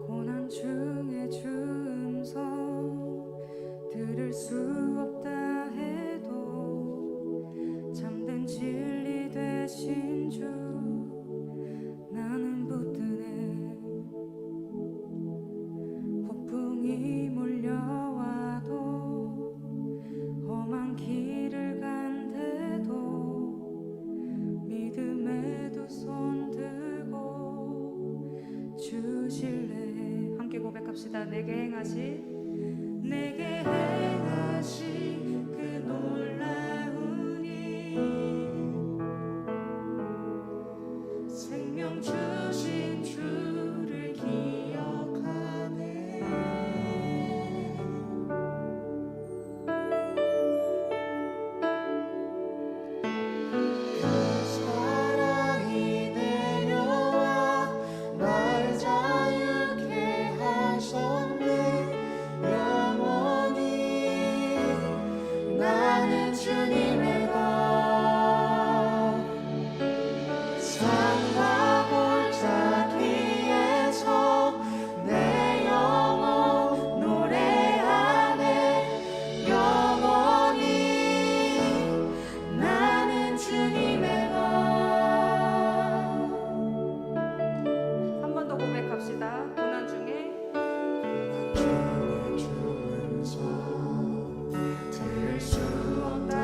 고난 중에 주 음성 들을 수 없다 해도 참된 진리 되신 주 나는 붙드네. 폭풍이 몰려와도 험한 길을 간대도 믿음에 두 손 들고 주실래. 함께 고백합시다. 내게 행하신 그 놀라운 일, 생명 주신 주를 기억하네. 그 사랑이 내려와 날 자유케 하셨네. 영원히 나는 주님의 것, 산과 골짜기에서 내 영혼 노래하네. 영원히 나는 주님의 것. 한 번 더 고백합시다. 고난 중에 주면서 들을 수 없다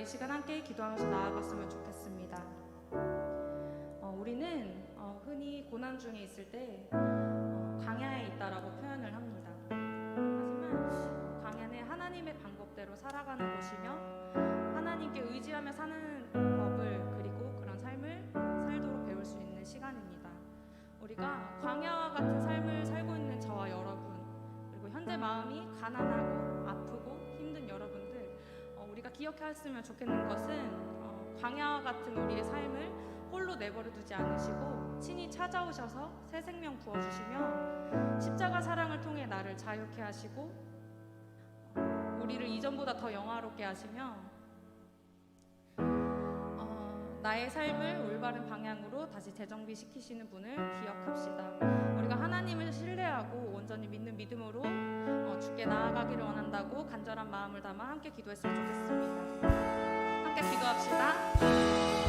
이 시간 함께 기도하면서 나아갔으면 좋겠습니다. 우리는 흔히 고난 중에 있을 때 광야에 있다라고 표현을 합니다. 하지만 광야는 하나님의 방법대로 살아가는 곳이며 하나님께 의지하며 사는 법을 그리고 그런 삶을 살도록 배울 수 있는 시간입니다. 우리가 광야와 같은 삶을 살고 있는 저와 여러분, 그리고 현재 마음이 가난하고 아프고 힘든 여러분들, 우리가 기억했으면 좋겠는 것은 광야와 같은 우리의 삶을 홀로 내버려 두지 않으시고 친히 찾아오셔서 새 생명 부어주시며 십자가 사랑을 통해 나를 자유케 하시고 우리를 이전보다 더 영화롭게 하시며 나의 삶을 올바른 방향으로 다시 재정비시키시는 분을 기억합시다. 우리가 하나님을 신뢰하고 온전히 믿는 믿음으로 주께 나아가기를 원한다고 간절한 마음을 담아 함께 기도했으면 좋겠습니다. 함께 기도합시다.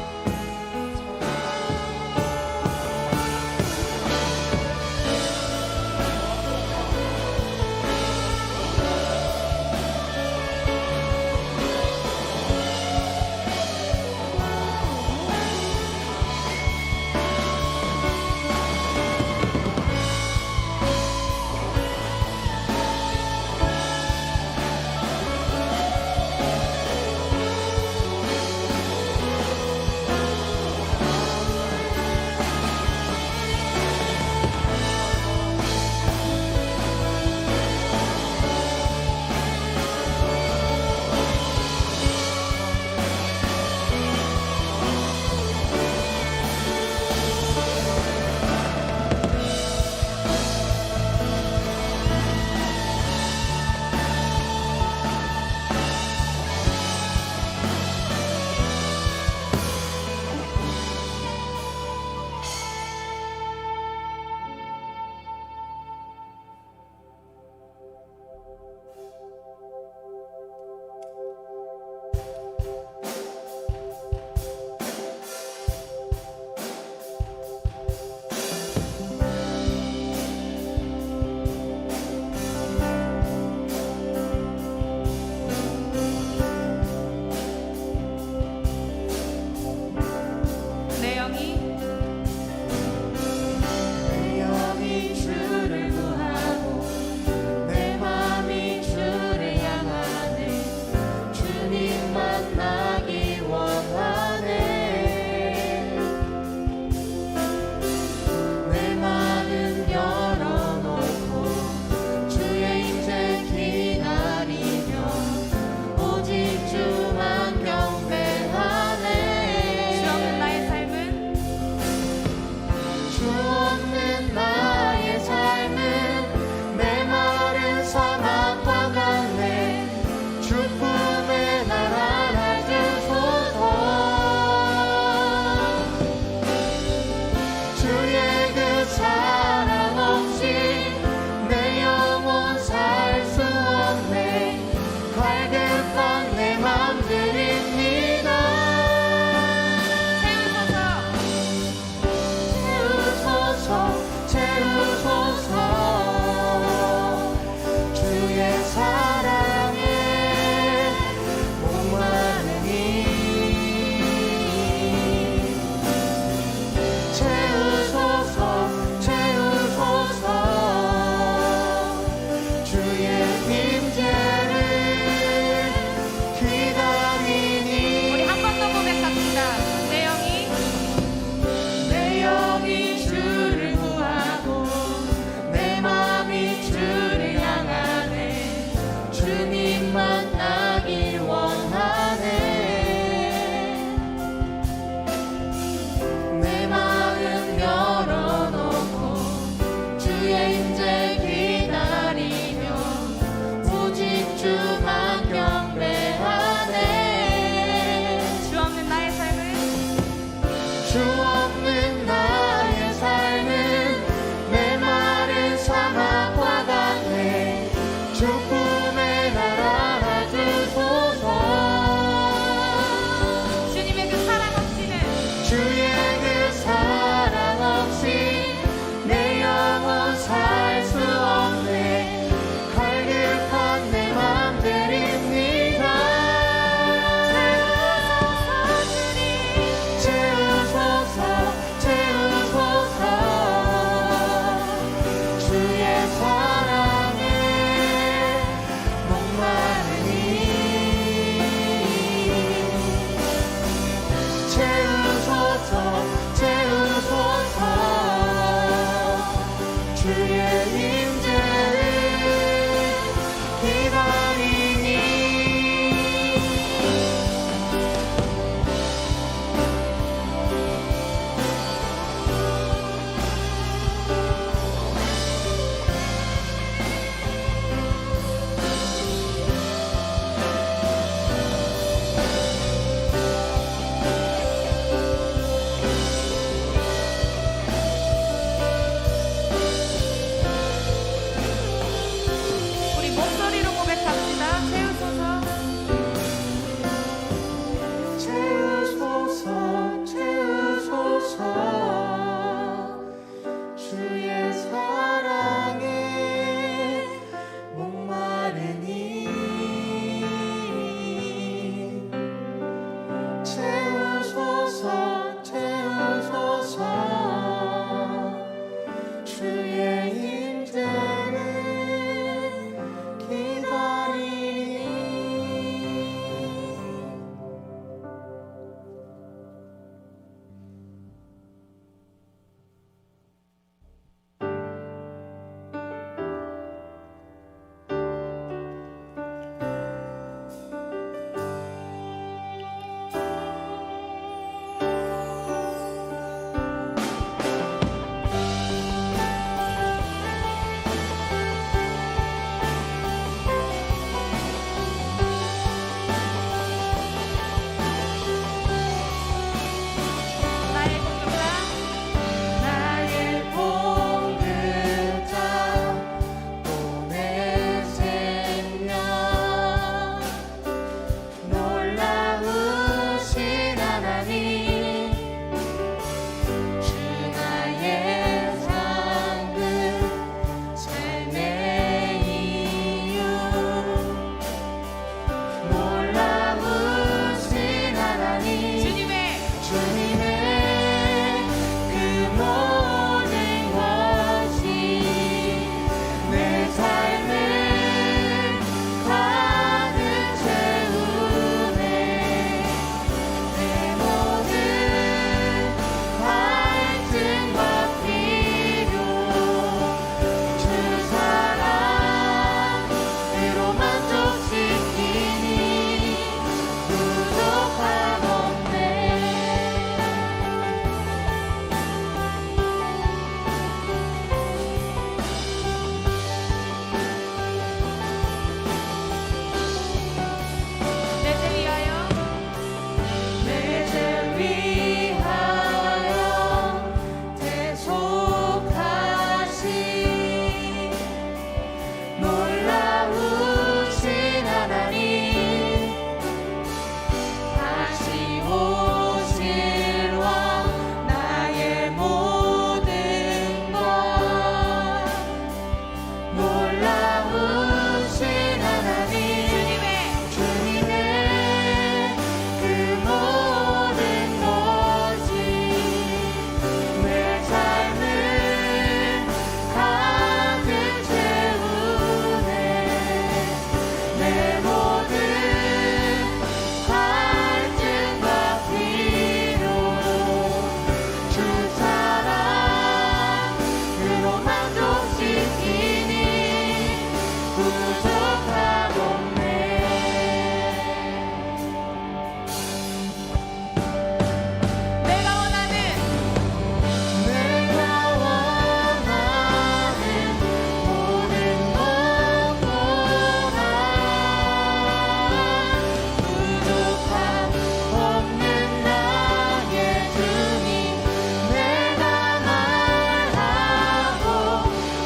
내가 말하고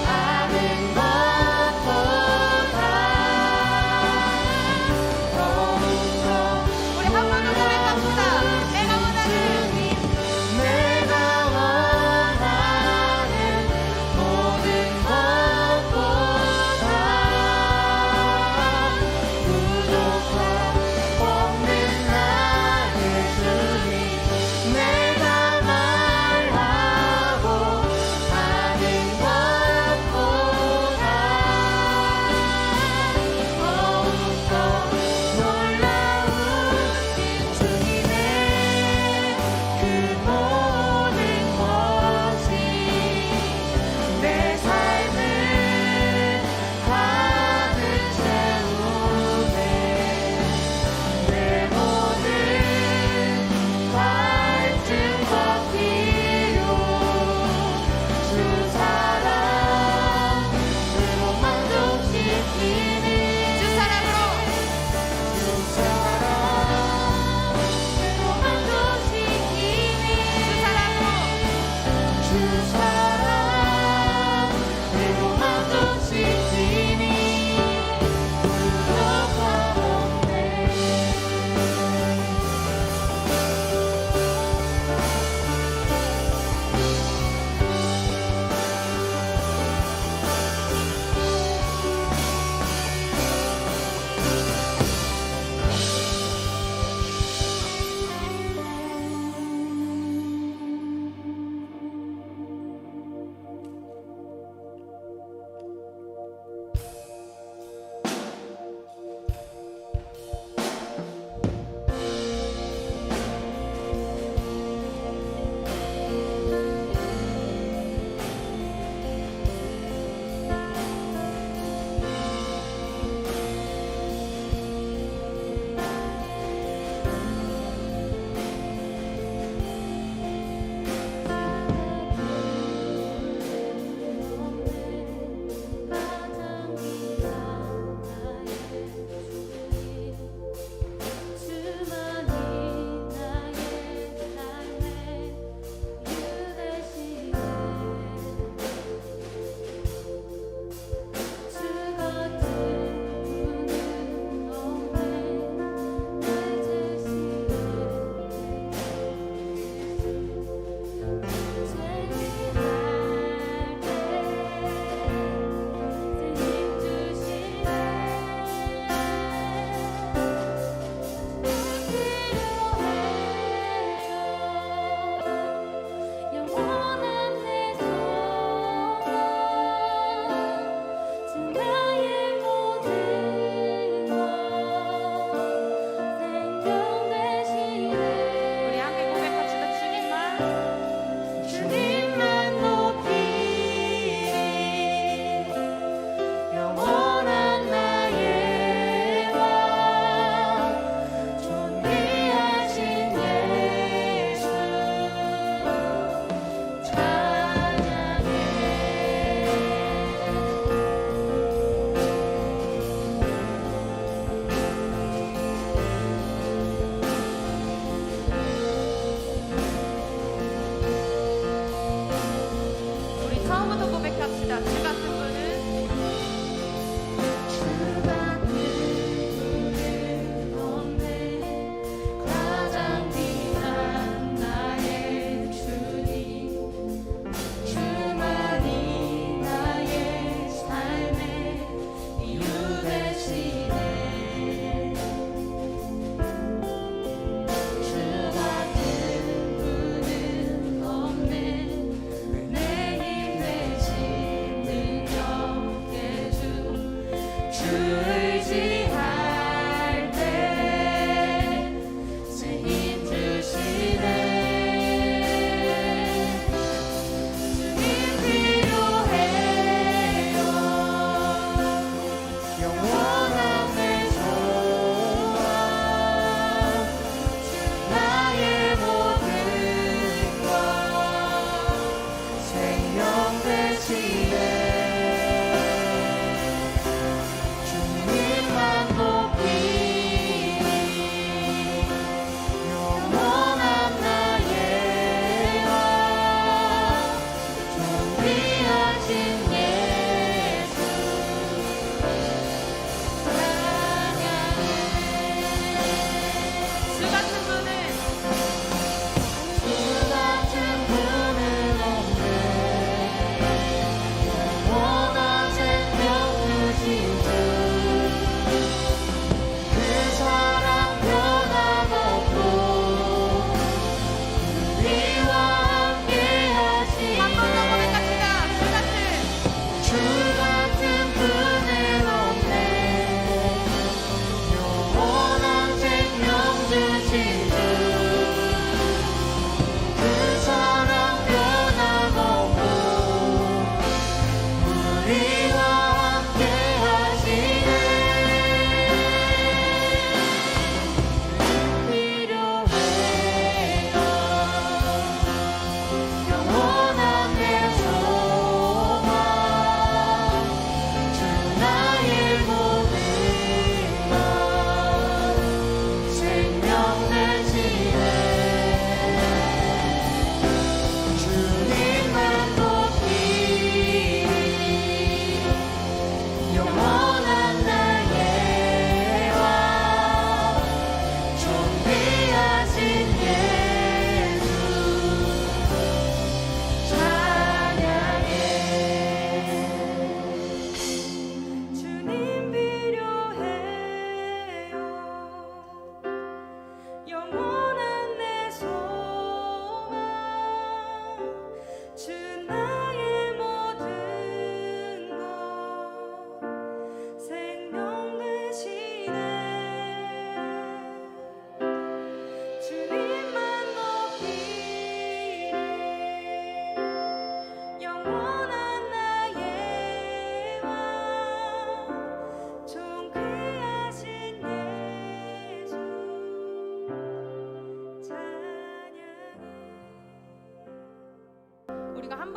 아는 것보다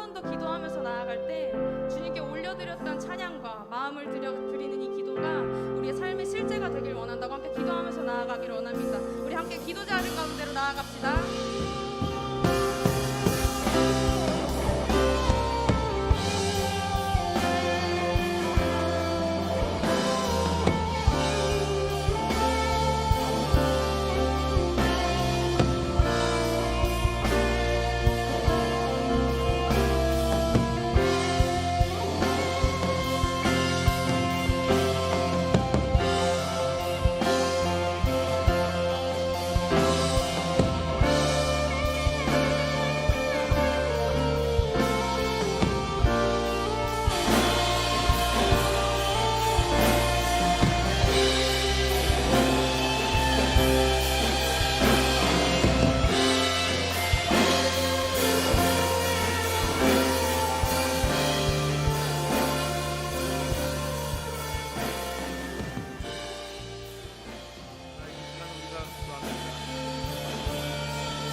번 더 기도하면서 나아갈 때 주님께 올려드렸던 찬양과 마음을 드리는 이 기도가 우리의 삶의 실제가 되길 원한다고 함께 기도하면서 나아가기를 원합니다. 우리 함께 기도 자리 가운데로 나아갑시다.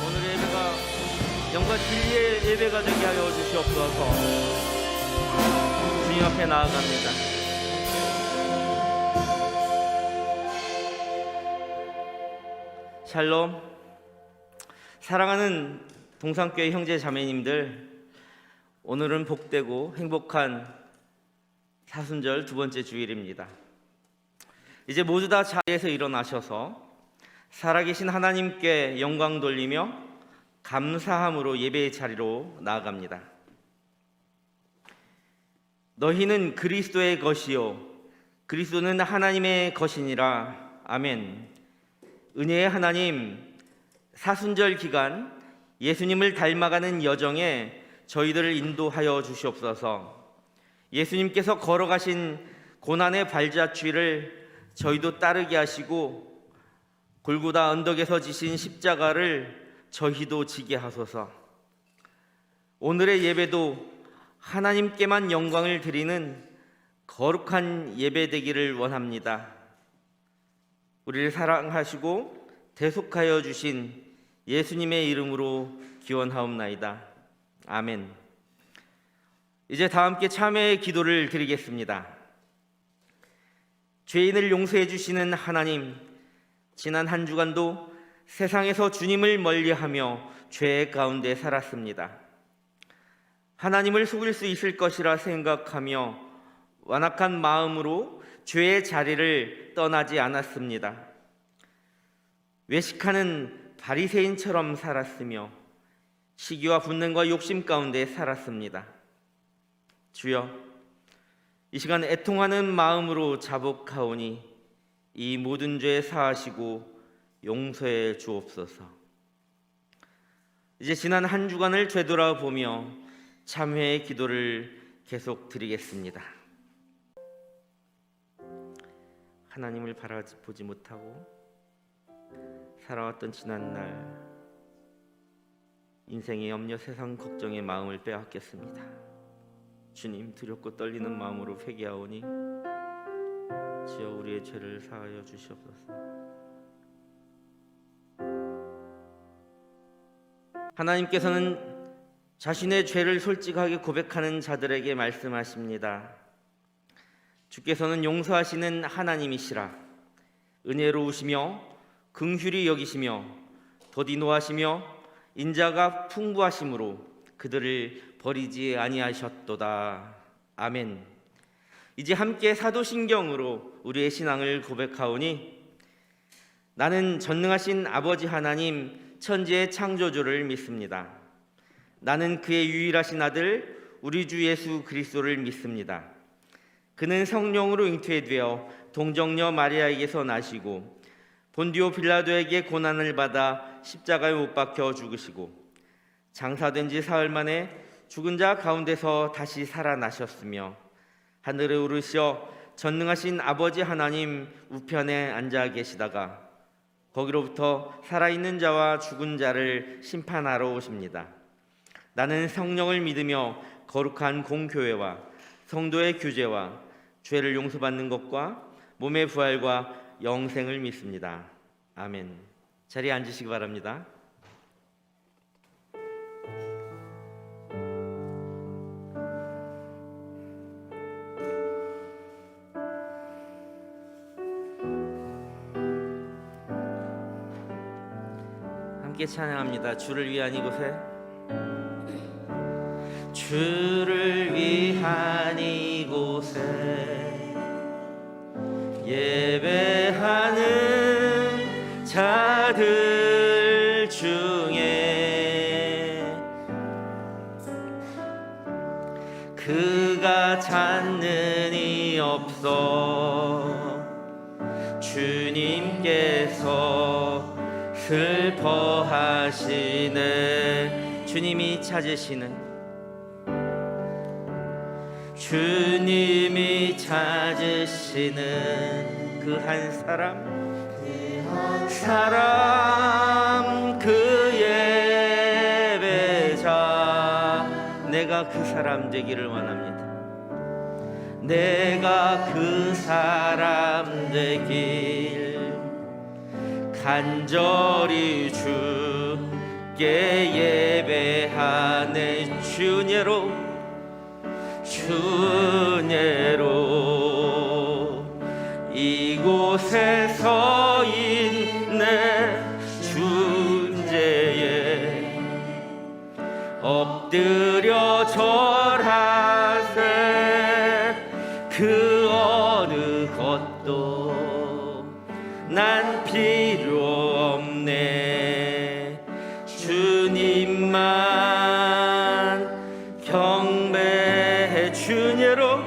오늘의 예배가 영과 진리의 예배가 되게 하여 주시옵소서. 주님 앞에 나아갑니다. 샬롬. 사랑하는 동산교회 형제 자매님들, 오늘은 복되고 행복한 사순절 두 번째 주일입니다. 이제 모두 다 자리에서 일어나셔서 살아계신 하나님께 영광 돌리며 감사함으로 예배의 자리로 나아갑니다. 너희는 그리스도의 것이요 그리스도는 하나님의 것이니라. 아멘. 은혜의 하나님, 사순절 기간 예수님을 닮아가는 여정에 저희들을 인도하여 주시옵소서. 예수님께서 걸어가신 고난의 발자취를 저희도 따르게 하시고 골고다 언덕에서 지신 십자가를 저희도 지게 하소서. 오늘의 예배도 하나님께만 영광을 드리는 거룩한 예배 되기를 원합니다. 우리를 사랑하시고 대속하여 주신 예수님의 이름으로 기원하옵나이다. 아멘. 이제 다 함께 참회의 기도를 드리겠습니다. 죄인을 용서해 주시는 하나님, 지난 한 주간도 세상에서 주님을 멀리하며 죄 가운데 살았습니다. 하나님을 속일 수 있을 것이라 생각하며 완악한 마음으로 죄의 자리를 떠나지 않았습니다. 외식하는 바리새인처럼 살았으며 시기와 분능과 욕심 가운데 살았습니다. 주여, 이 시간 애통하는 마음으로 자복하오니 이 모든 죄 사하시고 용서해 주옵소서. 이제 지난 한 주간을 되돌아보며 참회의 기도를 계속 드리겠습니다. 하나님을 바라보지 못하고 살아왔던 지난날 인생의 염려, 세상 걱정의 마음을 빼앗겼습니다. 주님, 두렵고 떨리는 마음으로 회개하오니 주여 우리의 죄를 사하여 주시옵소서. 하나님께서는 자신의 죄를 솔직하게 고백하는 자들에게 말씀하십니다. 주께서는 용서하시는 하나님이시라. 은혜로우시며 긍휼히 여기시며 더디 노하시며 인자가 풍부하심으로 그들을 버리지 아니하셨도다. 아멘. 이제 함께 사도신경으로 우리의 신앙을 고백하오니 나는 전능하신 아버지 하나님 천지의 창조주를 믿습니다. 나는 그의 유일하신 아들 우리 주 예수 그리스도를 믿습니다. 그는 성령으로 잉태되어 동정녀 마리아에게서 나시고 본디오 빌라도에게 고난을 받아 십자가에 못 박혀 죽으시고 장사된 지 사흘 만에 죽은 자 가운데서 다시 살아나셨으며 하늘에 오르시어 전능하신 아버지 하나님 우편에 앉아 계시다가 거기로부터 살아있는 자와 죽은 자를 심판하러 오십니다. 나는 성령을 믿으며 거룩한 공교회와 성도의 교제와 죄를 용서받는 것과 몸의 부활과 영생을 믿습니다. 아멘. 자리에 앉으시기 바랍니다. 함께 찬양합니다. 주를 위한 이곳에, 주를 위한 이곳에 예배하는 자들 중에 그가 찾는 이 없어 주님께서 슬퍼하시네. 주님이 찾으시는, 주님이 찾으시는 그 한 사람, 그 예배자. 내가 그 사람 되기를 원합니다. 내가 그 사람 되길 간절히 주께 예배하네. 주내로 이곳에 서 있네. 주제에 엎드려 절하세. 그 어느 것도 난 필요 없네. 주님만 경배해. 주내로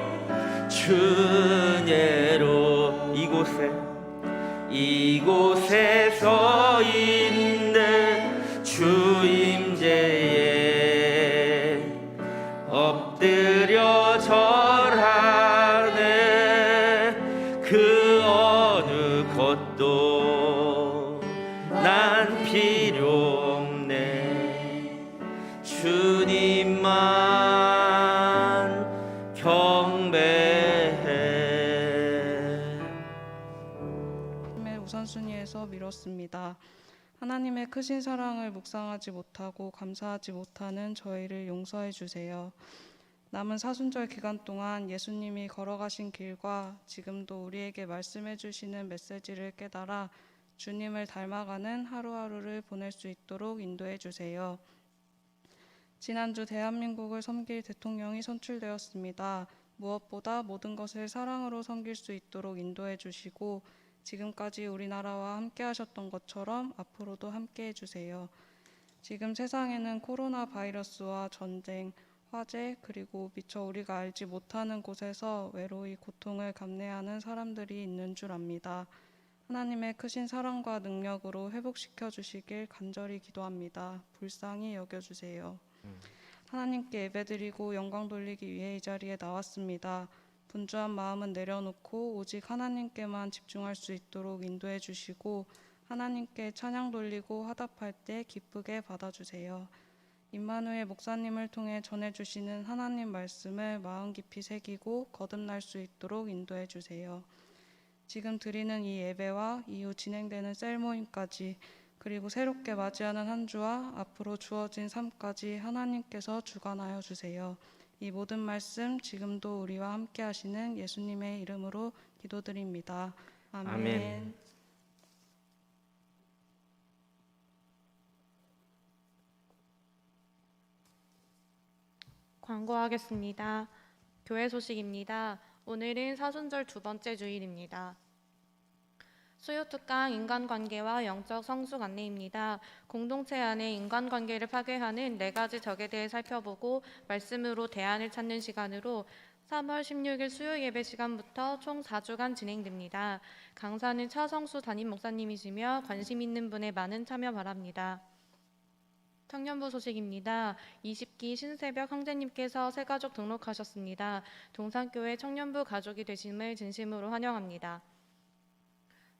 이곳에 서 있는 주 임재에 엎드려 절하네. 그 어느 것도 난 필요 없네. 주님만 경배해. 우선순위에서 미뤘습니다. 하나님의 크신 사랑을 묵상하지 못하고 감사하지 못하는 저희를 용서해 주세요. 남은 사순절 기간 동안 예수님이 걸어가신 길과 지금도 우리에게 말씀해 주시는 메시지를 깨달아 주님을 닮아가는 하루하루를 보낼 수 있도록 인도해 주세요. 지난주 대한민국을 섬길 대통령이 선출되었습니다. 무엇보다 모든 것을 사랑으로 섬길 수 있도록 인도해 주시고 지금까지 우리나라와 함께 하셨던 것처럼 앞으로도 함께 해주세요. 지금 세상에는 코로나 바이러스와 전쟁, 화재, 그리고 미처 우리가 알지 못하는 곳에서 외로이 고통을 감내하는 사람들이 있는 줄 압니다. 하나님의 크신 사랑과 능력으로 회복시켜 주시길 간절히 기도합니다. 불쌍히 여겨주세요. 하나님께 예배드리고 영광 돌리기 위해 이 자리에 나왔습니다. 분주한 마음은 내려놓고 오직 하나님께만 집중할 수 있도록 인도해 주시고 하나님께 찬양 돌리고 화답할 때 기쁘게 받아주세요. 임마누엘 목사님을 통해 전해주시는 하나님 말씀을 마음 깊이 새기고 거듭날 수 있도록 인도해 주세요. 지금 드리는 이 예배와 이후 진행되는 셀 모임까지 그리고 새롭게 맞이하는 한 주와 앞으로 주어진 삶까지 하나님께서 주관하여 주세요. 이 모든 말씀 지금도 우리와 함께 하시는 예수님의 이름으로 기도드립니다. 아멘. 아멘. 광고하겠습니다. 교회 소식입니다. 오늘은 사순절 두 번째 주일입니다. 수요특강 인간관계와 영적 성숙 안내입니다. 공동체 안의 인간관계를 파괴하는 4가지 적에 대해 살펴보고 말씀으로 대안을 찾는 시간으로 3월 16일 수요 예배 시간부터 총 4주간 진행됩니다. 강사는 차성수 담임 목사님이시며 관심 있는 분의 많은 참여 바랍니다. 청년부 소식입니다. 20기 신새벽 형제님께서 새가족 등록하셨습니다. 동산교회 청년부 가족이 되심을 진심으로 환영합니다.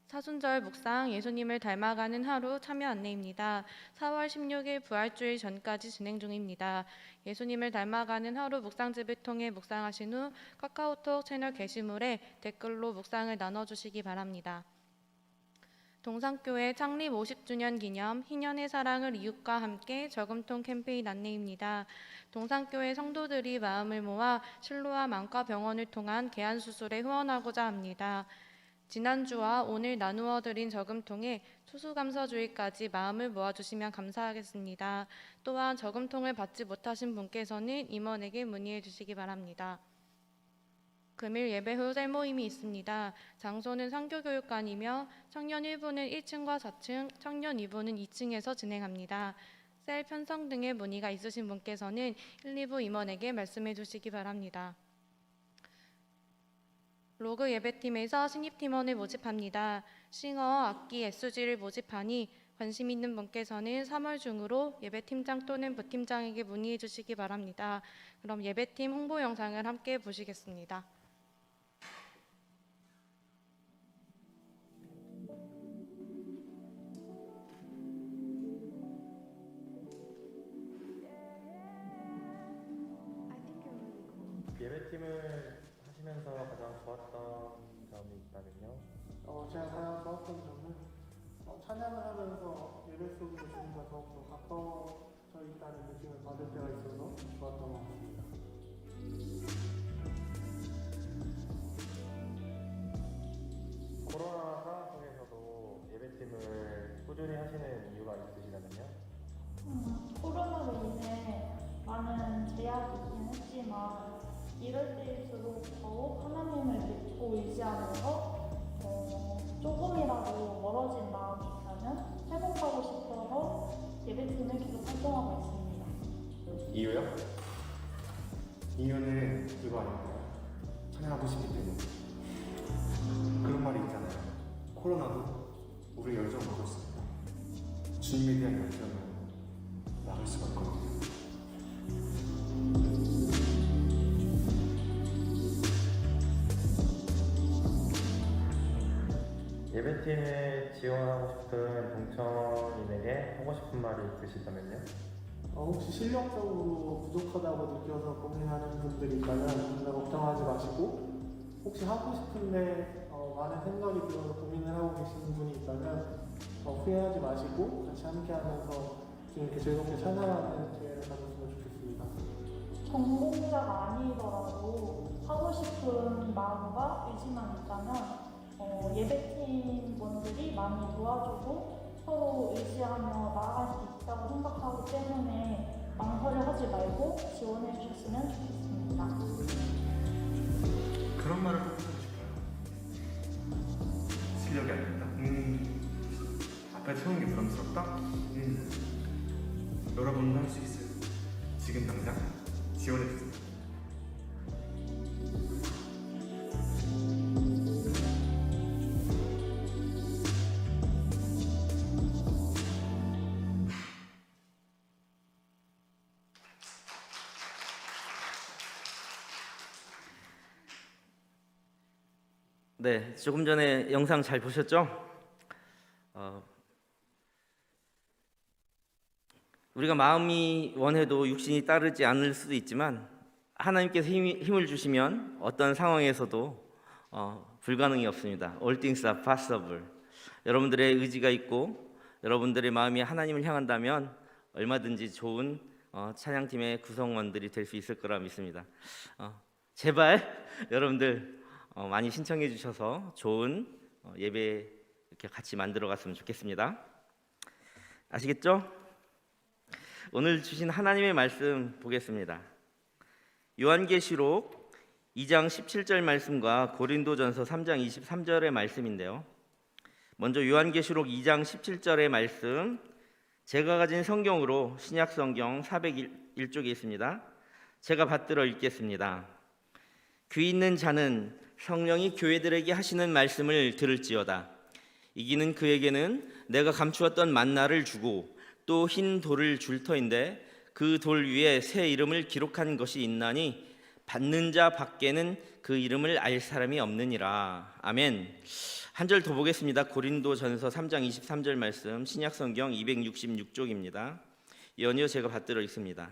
사순절 묵상 예수님을 닮아가는 하루 참여 안내입니다. 4월 16일 부활주일 전까지 진행 중입니다. 예수님을 닮아가는 하루 묵상집을 통해 묵상하신 후 카카오톡 채널 게시물에 댓글로 묵상을 나눠주시기 바랍니다. 동산교회 창립 50주년 기념 희년의 사랑을 이웃과 함께 저금통 캠페인 안내입니다. 동산교회 성도들이 마음을 모아 실로암 안과병원을 통한 개안수술에 후원하고자 합니다. 지난주와 오늘 나누어 드린 저금통에 추수감사주일까지 마음을 모아주시면 감사하겠습니다. 또한 저금통을 받지 못하신 분께서는 임원에게 문의해 주시기 바랍니다. 금일 예배 후 셀모임이 있습니다. 장소는 상교교육관이며 청년 1부는 1층과 4층, 청년 2부는 2층에서 진행합니다. 셀 편성 등의 문의가 있으신 분께서는 1, 2부 임원에게 말씀해 주시기 바랍니다. 로그 예배팀에서 신입팀원을 모집합니다. 싱어, 악기, SG를 모집하니 관심 있는 분께서는 3월 중으로 예배팀장 또는 부팀장에게 문의해 주시기 바랍니다. 그럼 예배팀 홍보 영상을 함께 보시겠습니다. 예배팀을 하시면서 가장 좋았던 점이 있다면요? 제가 가장 좋았던 점은 찬양을 하면서 예배 속으로 주님과 더욱더 가까워져 있다는 느낌을 받을 때가 있어서 좋았던 것 같습니다. 코로나 상황 속에서도 예배팀을 꾸준히 하시는 이유가 있으시다면요? 코로나로 인해 많은 제약이 있긴 했지만 이럴 때일수록 더욱 하나님을 믿고 의지하면서 조금이라도 멀어진 마음이 있다면 회복하고 싶어서 예배팀을 계속 활동하고 있습니다. 이유요? 이유는 이거 아닐까요? 찬양하고 싶기 때문에. 그런 말이 있잖아요. 코로나도 우리 열정을 먹었습니다. 주님에 대한 열정을 막을 수가 없거든요. 예배팀에 지원하고 싶은 동천인에게 하고 싶은 말이 있으시다면요? 혹시 실력적으로 부족하다고 느껴서 고민하는 분들이 있다면 전혀 걱정하지 마시고, 혹시 하고 싶은데 많은 생각이 들어서 고민을 하고 계시는 분이 있다면 후회하지 마시고 같이 함께하면서 주님께 즐겁게 찬양하는 기회를 가졌으면 좋겠습니다. 전공자가 아니더라도 하고 싶은 마음과 의지만 있다면 예배팀 분들이 많이 도와주고 서로 의지하며 나아갈 수 있다고 생각하기 때문에 망설여하지 말고 지원해 주셨으면 좋겠습니다. 그런 말을 꼭 하고 싶어요. 실력이 아닙니다. 앞에 세우는 게 부담스럽다? 여러분은 할 수 있어요. 지금 당장 지원해 주세요. 네, 조금 전에 영상 잘 보셨죠? 우리가 마음이 원해도 육신이 따르지 않을 수도 있지만 하나님께서 힘을 주시면 어떤 상황에서도 불가능이 없습니다. All things are possible. 여러분들의 의지가 있고 여러분들의 마음이 하나님을 향한다면 얼마든지 좋은 찬양팀의 구성원들이 될 수 있을 거라 믿습니다. 제발 여러분들 많이 신청해 주셔서 좋은 예배 이렇게 같이 만들어 갔으면 좋겠습니다. 아시겠죠? 오늘 주신 하나님의 말씀 보겠습니다. 요한계시록 2장 17절 말씀과 고린도전서 3장 23절의 말씀인데요. 먼저 요한계시록 2장 17절의 말씀, 제가 가진 성경으로 신약 성경 401쪽에 있습니다. 제가 받들어 읽겠습니다. 귀 있는 자는 성령이 교회들에게 하시는 말씀을 들을지어다. 이기는 그에게는 내가 감추었던 만나를 주고 또 흰 돌을 줄 터인데 그 돌 위에 새 이름을 기록한 것이 있나니 받는 자 밖에는 그 이름을 알 사람이 없느니라. 아멘. 한 절 더 보겠습니다. 고린도전서 3장 23절 말씀, 신약성경 266쪽입니다. 연이어 제가 받들어 있습니다.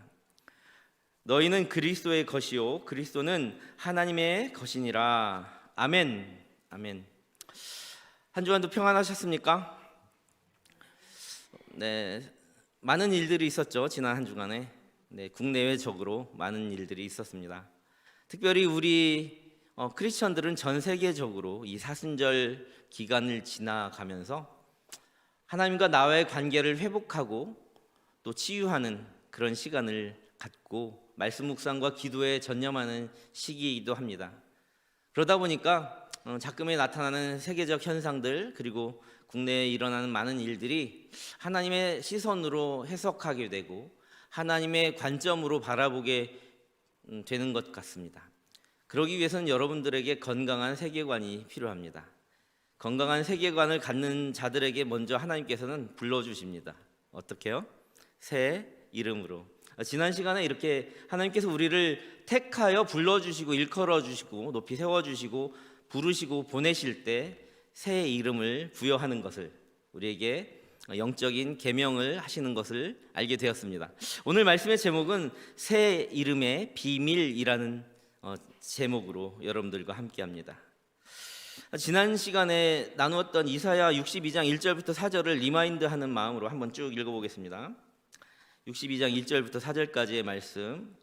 너희는 그리스도의 것이요 그리스도는 하나님의 것이니라. 아멘. 아멘. 한 주간도 평안하셨습니까? 네, 많은 일들이 있었죠. 지난 한 주간에 국내외적으로 많은 일들이 있었습니다. 특별히 우리 크리스천들은 전 세계적으로 이 사순절 기간을 지나가면서 하나님과 나와의 관계를 회복하고 또 치유하는 그런 시간을 갖고 말씀 묵상과 기도에 전념하는 시기이기도 합니다. 그러다 보니까 작금에 나타나는 세계적 현상들 그리고 국내에 일어나는 많은 일들이 하나님의 시선으로 해석하게 되고 하나님의 관점으로 바라보게 되는 것 같습니다. 그러기 위해서는 여러분들에게 건강한 세계관이 필요합니다. 건강한 세계관을 갖는 자들에게 먼저 하나님께서는 불러주십니다. 어떻게요? 새 이름으로. 지난 시간에 이렇게 하나님께서 우리를 택하여 불러주시고 일컬어주시고 높이 세워주시고 부르시고 보내실 때 새 이름을 부여하는 것을 우리에게 영적인 계명을 하시는 것을 알게 되었습니다. 오늘 말씀의 제목은 새 이름의 비밀이라는 제목으로 여러분들과 함께합니다. 지난 시간에 나누었던 이사야 62장 1절부터 4절을 리마인드하는 마음으로 한번 쭉 읽어보겠습니다. 62장 1절부터 4절까지의 말씀.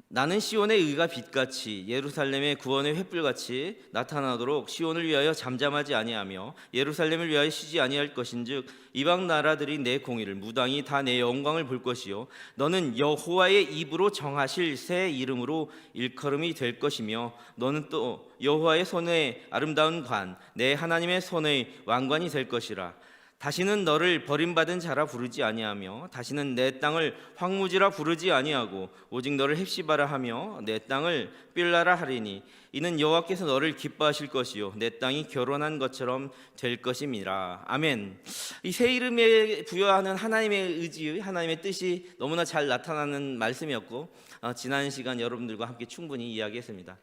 나는 시온의 의가 빛같이 예루살렘의 구원의 횃불같이 나타나도록 시온을 위하여 잠잠하지 아니하며 예루살렘을 위하여 쉬지 아니할 것인즉 이방 나라들이 내 공의를 무당이 다 내 영광을 볼 것이요 너는 여호와의 입으로 정하실 새 이름으로 일컬음이 될 것이며 너는 또 여호와의 손의 아름다운 관 내 하나님의 손의 왕관이 될 것이라. 다시는 너를 버림받은 자라 부르지 아니하며 다시는 내 땅을 황무지라 부르지 아니하고 오직 너를 헵시바라 하며 내 땅을 빌라라 하리니 이는 여호와께서 너를 기뻐하실 것이요 내 땅이 결혼한 것처럼 될 것임이라. 아멘. 이 새 이름에 부여하는 하나님의 의지, 하나님의 뜻이 너무나 잘 나타나는 말씀이었고 지난 시간 여러분들과 함께 충분히 이야기했습니다.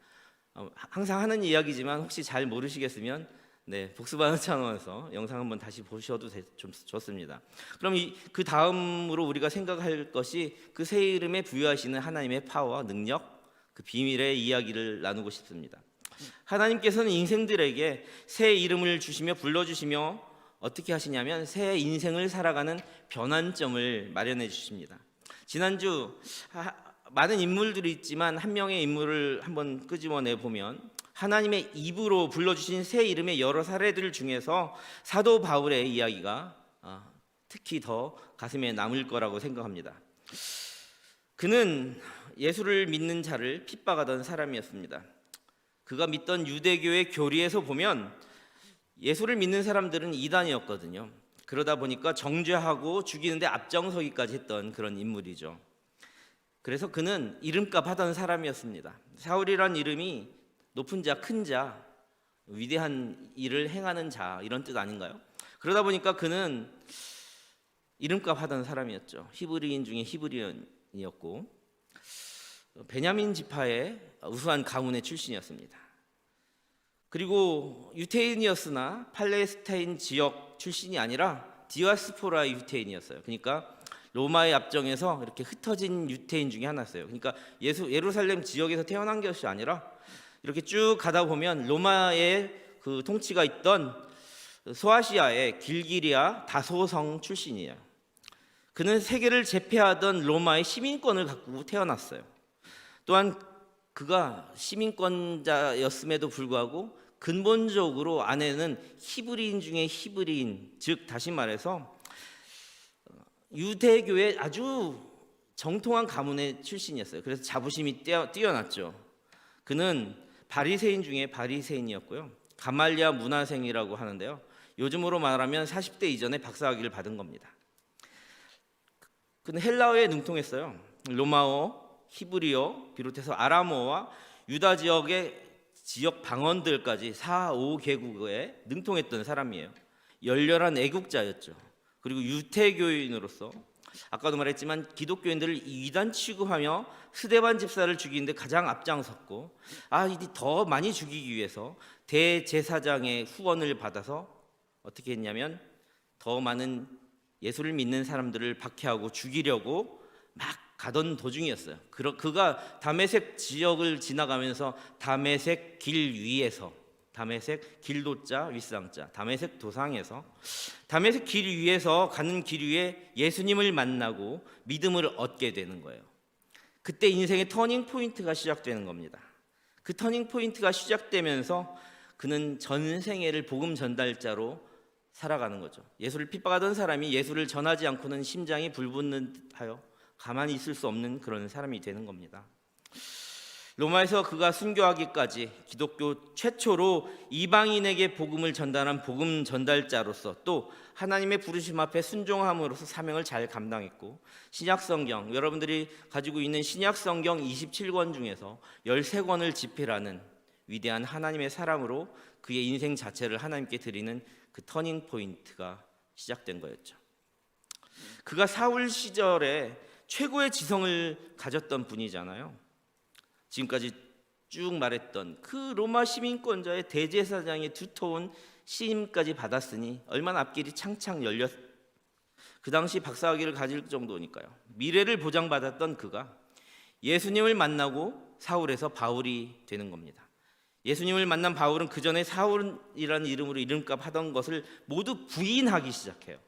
항상 하는 이야기지만 혹시 잘 모르시겠으면 복습하는 차원에서 영상 한번 다시 보셔도 좀 좋습니다. 그럼 그 다음으로 우리가 생각할 것이 그 새 이름에 부여하시는 하나님의 파워와 능력, 그 비밀의 이야기를 나누고 싶습니다. 하나님께서는 인생들에게 새 이름을 주시며 불러주시며 어떻게 하시냐면 새 인생을 살아가는 변환점을 마련해 주십니다. 지난주 많은 인물들이 있지만 한 명의 인물을 한번 끄집어내 보면 하나님의 입으로 불러주신 새 이름의 여러 사례들 중에서 사도 바울의 이야기가 특히 더 가슴에 남을 거라고 생각합니다. 그는 예수를 믿는 자를 핍박하던 사람이었습니다. 그가 믿던 유대교의 교리에서 보면 예수를 믿는 사람들은 이단이었거든요. 그러다 보니까 정죄하고 죽이는데 앞장서기까지 했던 그런 인물이죠. 그래서 그는 이름값 하던 사람이었습니다. 사울이란 이름이 높은 자, 큰 자, 위대한 일을 행하는 자 이런 뜻 아닌가요? 그러다 보니까 그는 이름값 하던 사람이었죠. 히브리인 중에 히브리인이었고 베냐민 지파의 우수한 가문의 출신이었습니다. 그리고 유태인이었으나 팔레스타인 지역 출신이 아니라 디아스포라 유태인이었어요. 그러니까 로마의 압정에서 이렇게 흩어진 유태인 중에 하나였어요. 그러니까 예루살렘 지역에서 태어난 것이 아니라 이렇게 쭉 가다 보면 로마의 그 통치가 있던 소아시아의 길기리아 다소성 출신이에요. 그는 세계를 제패하던 로마의 시민권을 갖고 태어났어요. 또한 그가 시민권자였음에도 불구하고 근본적으로 안에는 히브리인 중에 히브리인, 즉 다시 말해서 유대교의 아주 정통한 가문의 출신이었어요. 그래서 자부심이 뛰어났죠. 그는 바리새인 중에 바리새인이었고요. 가말리아 문화생이라고 하는데요. 요즘으로 말하면 40대 이전에 박사학위를 받은 겁니다. 그는 헬라어에 능통했어요. 로마어, 히브리어 비롯해서 아람어와 유다 지역의 지역 방언들까지 4, 5개국어에 능통했던 사람이에요. 열렬한 애국자였죠. 그리고 유태교인으로서 아까도 말했지만 기독교인들을 이단 취급하며 스데반 집사를 죽이는데 가장 앞장섰고 더 많이 죽이기 위해서 대제사장의 후원을 받아서 어떻게 했냐면 더 많은 예수를 믿는 사람들을 박해하고 죽이려고 막 가던 도중이었어요. 그가 다메섹 지역을 지나가면서 다메섹 길 위에서 다메섹 길도자 윗상자 다메섹 도상에서 다메섹 길 위에서 가는 길 위에 예수님을 만나고 믿음을 얻게 되는 거예요. 그때 인생의 터닝 포인트가 시작되는 겁니다. 그 터닝 포인트가 시작되면서 그는 전생애를 복음 전달자로 살아가는 거죠. 예수를 핍박하던 사람이 예수를 전하지 않고는 심장이 불붙는 듯하여 가만히 있을 수 없는 그런 사람이 되는 겁니다. 로마에서 그가 순교하기까지 기독교 최초로 이방인에게 복음을 전달한 복음 전달자로서 또 하나님의 부르심 앞에 순종함으로써 사명을 잘 감당했고, 신약 성경, 여러분들이 가지고 있는 신약 성경 27권 중에서 13권을 집필하는 위대한 하나님의 사람으로 그의 인생 자체를 하나님께 드리는 그 터닝 포인트가 시작된 거였죠. 그가 사울 시절에 최고의 지성을 가졌던 분이잖아요. 지금까지 쭉 말했던 그 로마 시민권자의 대제사장의 두터운 시임까지 받았으니 얼마나 앞길이 창창 열렸. 그 당시 박사학위를 가질 정도니까요. 미래를 보장받았던 그가 예수님을 만나고 사울에서 바울이 되는 겁니다. 예수님을 만난 바울은 그 전에 사울이라는 이름으로 이름값 하던 것을 모두 부인하기 시작해요.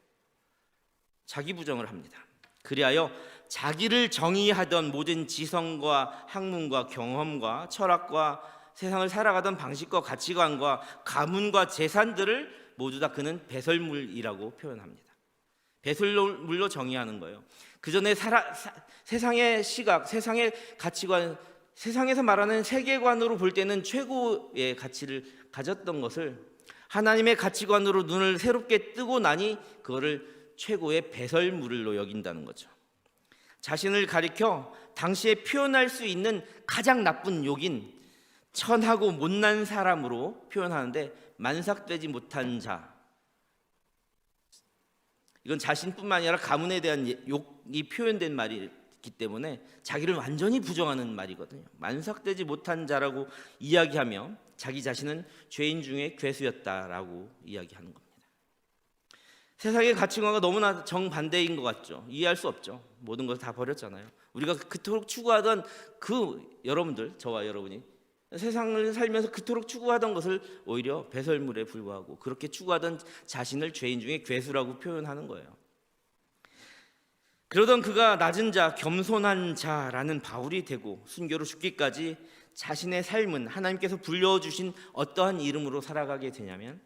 자기 부정을 합니다. 그리하여 자기를 정의하던 모든 지성과 학문과 경험과 철학과 세상을 살아가던 방식과 가치관과 가문과 재산들을 모두 다 그는 배설물이라고 표현합니다. 배설물로 정의하는 거예요. 그 전에 세상의 시각, 세상의 가치관, 세상에서 말하는 세계관으로 볼 때는 최고의 가치를 가졌던 것을 하나님의 가치관으로 눈을 새롭게 뜨고 나니 그거를 최고의 배설물로 여긴다는 거죠. 자신을 가리켜 당시에 표현할 수 있는 가장 나쁜 욕인 천하고 못난 사람으로 표현하는데, 만삭되지 못한 자, 이건 자신뿐만 아니라 가문에 대한 욕이 표현된 말이기 때문에 자기를 완전히 부정하는 말이거든요. 만삭되지 못한 자라고 이야기하며 자기 자신은 죄인 중에 괴수였다라고 이야기하는 겁니다. 세상의 가치관과 너무나 정반대인 것 같죠. 이해할 수 없죠. 모든 것을 다 버렸잖아요. 우리가 그토록 추구하던 여러분들, 저와 여러분이 세상을 살면서 그토록 추구하던 것을 오히려 배설물에 불과하고 그렇게 추구하던 자신을 죄인 중에 괴수라고 표현하는 거예요. 그러던 그가 낮은 자, 겸손한 자라는 바울이 되고 순교로 죽기까지 자신의 삶은 하나님께서 불려주신 어떠한 이름으로 살아가게 되냐면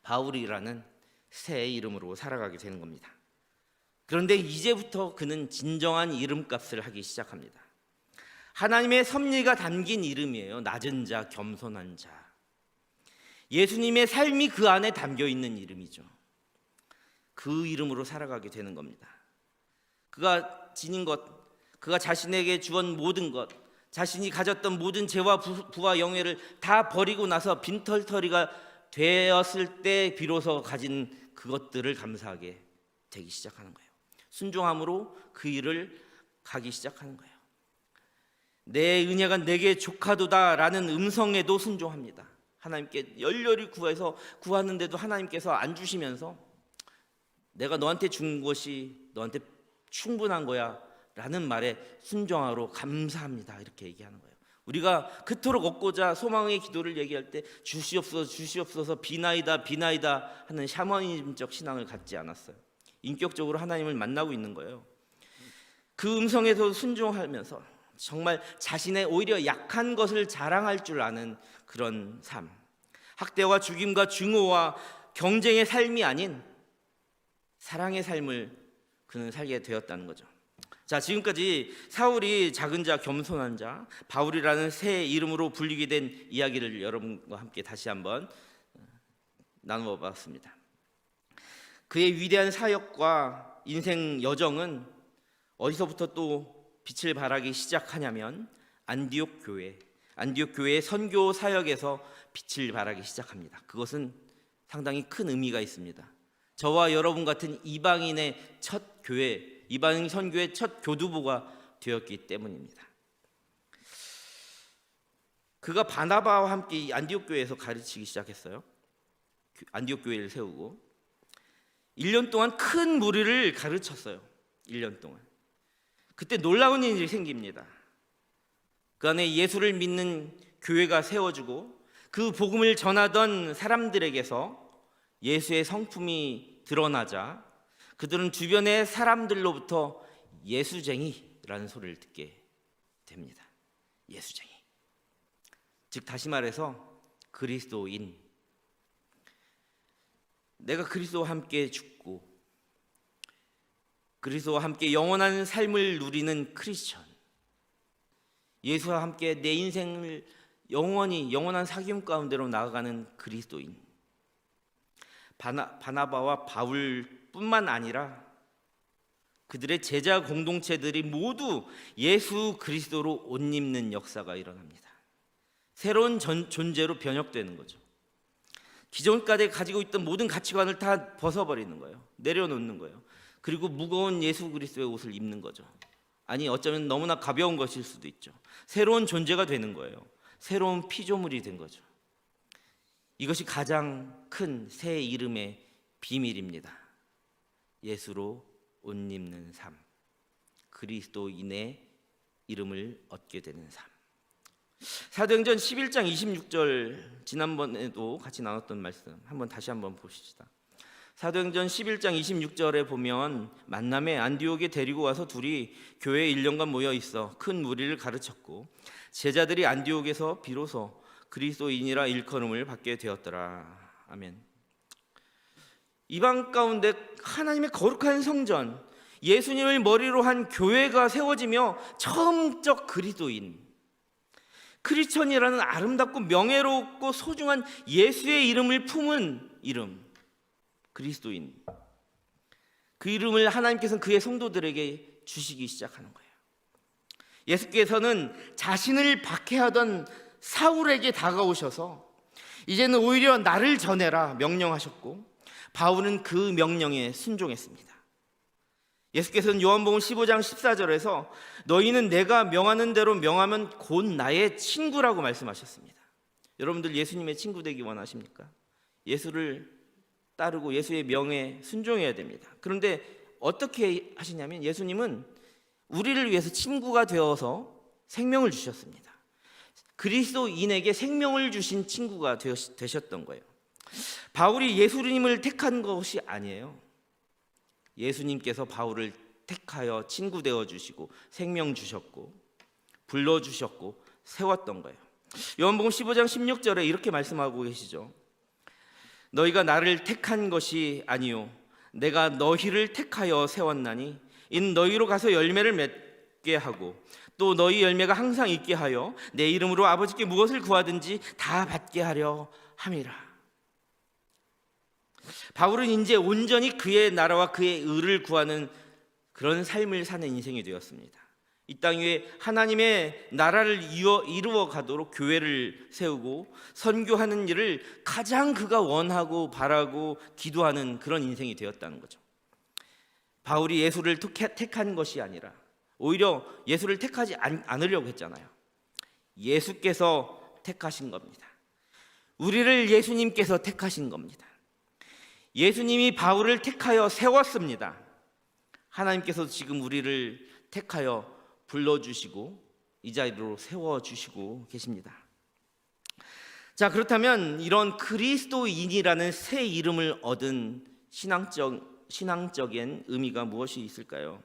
바울이라는 새 이름으로 살아가게 되는 겁니다. 그런데 이제부터 그는 진정한 이름값을 하기 시작합니다. 하나님의 섭리가 담긴 이름이에요. 낮은 자, 겸손한 자. 예수님의 삶이 그 안에 담겨 있는 이름이죠. 그 이름으로 살아가게 되는 겁니다. 그가 지닌 것, 그가 자신에게 주었던 모든 것, 자신이 가졌던 모든 재와 부와 영예를 다 버리고 나서 빈털터리가 되었을 때 비로소 가진 그것들을 감사하게 되기 시작하는 거예요. 순종함으로 그 일을 가기 시작하는 거예요. 내 은혜가 내게 족하도다라는 음성에도 순종합니다. 하나님께 열렬히 구하는데도 하나님께서 안 주시면서 내가 너한테 준 것이 너한테 충분한 거야 라는 말에 순종하러 감사합니다 이렇게 얘기하는 거예요. 우리가 그토록 얻고자 소망의 기도를 얘기할 때 주시옵소서 주시옵소서 비나이다 비나이다 하는 샤머니즘적 신앙을 갖지 않았어요. 인격적으로 하나님을 만나고 있는 거예요. 그 음성에서 순종하면서 정말 자신의 오히려 약한 것을 자랑할 줄 아는 그런 삶, 학대와 죽임과 증오와 경쟁의 삶이 아닌 사랑의 삶을 그는 살게 되었다는 거죠. 자, 지금까지 사울이 작은 자, 겸손한 자, 바울이라는 새 이름으로 불리게 된 이야기를 여러분과 함께 다시 한번 나누어 봤습니다. 그의 위대한 사역과 인생 여정은 어디서부터 또 빛을 발하기 시작하냐면 안디옥 교회의 선교 사역에서 빛을 발하기 시작합니다. 그것은 상당히 큰 의미가 있습니다. 저와 여러분 같은 이방인의 첫 교회, 이방인 선교의 첫 교두보가 되었기 때문입니다. 그가 바나바와 함께 안디옥 교회에서 가르치기 시작했어요. 안디옥 교회를 세우고 1년 동안 큰 무리를 가르쳤어요. 1년 동안. 그때 놀라운 일이 생깁니다. 그 안에 예수를 믿는 교회가 세워지고 그 복음을 전하던 사람들에게서 예수의 성품이 드러나자 그들은 주변의 사람들로부터 예수쟁이라는 소리를 듣게 됩니다. 예수쟁이. 즉 다시 말해서 그리스도인. 내가 그리스도와 함께 죽고 그리스도와 함께 영원한 삶을 누리는 크리스천, 예수와 함께 내 인생을 영원한 사귐 가운데로 나아가는 그리스도인. 바나바와 바울뿐만 아니라 그들의 제자 공동체들이 모두 예수 그리스도로 옷 입는 역사가 일어납니다. 새로운 존재로 변혁되는 거죠. 기존까지 가지고 있던 모든 가치관을 다 벗어버리는 거예요. 내려놓는 거예요. 그리고 무거운 예수 그리스도의 옷을 입는 거죠. 아니, 어쩌면 너무나 가벼운 것일 수도 있죠. 새로운 존재가 되는 거예요. 새로운 피조물이 된 거죠. 이것이 가장 큰 새 이름의 비밀입니다. 예수로 옷 입는 삶, 그리스도인의 이름을 얻게 되는 삶. 사도행전 11장 26절, 지난번에도 같이 나눴던 말씀 다시 한번 보시다. 사도행전 11장 26절에 보면 만남에 안디옥에 데리고 와서 둘이 교회에 1년간 모여 있어 큰 무리를 가르쳤고 제자들이 안디옥에서 비로소 그리스도인이라 일컬음을 받게 되었더라. 아멘. 이방 가운데 하나님의 거룩한 성전, 예수님을 머리로 한 교회가 세워지며 처음적 그리스도인, 크리스천이라는 아름답고 명예롭고 소중한 예수의 이름을 품은 이름, 그리스도인. 그 이름을 하나님께서는 그의 성도들에게 주시기 시작하는 거예요. 예수께서는 자신을 박해하던 사울에게 다가오셔서 이제는 오히려 나를 전해라 명령하셨고 바울은 그 명령에 순종했습니다. 예수께서는 요한복음 15장 14절에서 너희는 내가 명하는 대로 명하면 곧 나의 친구라고 말씀하셨습니다. 여러분들 예수님의 친구 되기 원하십니까? 예수를 따르고 예수의 명에 순종해야 됩니다. 그런데 어떻게 하시냐면 예수님은 우리를 위해서 친구가 되어서 생명을 주셨습니다. 그리스도인에게 생명을 주신 친구가 되셨던 거예요. 바울이 예수님을 택한 것이 아니에요. 예수님께서 바울을 택하여 친구 되어 주시고 생명 주셨고 불러 주셨고 세웠던 거예요. 요한복음 15장 16절에 이렇게 말씀하고 계시죠. 너희가 나를 택한 것이 아니요 내가 너희를 택하여 세웠나니 이는 너희로 가서 열매를 맺게 하고 또 너희 열매가 항상 있게 하여 내 이름으로 아버지께 무엇을 구하든지 다 받게 하려 함이라. 바울은 이제 온전히 그의 나라와 그의 의를 구하는 그런 삶을 사는 인생이 되었습니다. 이 땅 위에 하나님의 나라를 이루어 가도록 교회를 세우고 선교하는 일을 가장 그가 원하고 바라고 기도하는 그런 인생이 되었다는 거죠. 바울이 예수를 택한 것이 아니라 오히려 예수를 택하지 않으려고 했잖아요. 예수께서 택하신 겁니다. 우리를 예수님께서 택하신 겁니다. 예수님이 바울을 택하여 세웠습니다. 하나님께서 지금 우리를 택하여 불러주시고 이 자리로 세워주시고 계십니다. 자, 그렇다면 이런 그리스도인이라는 새 이름을 얻은 신앙적인 의미가 무엇이 있을까요?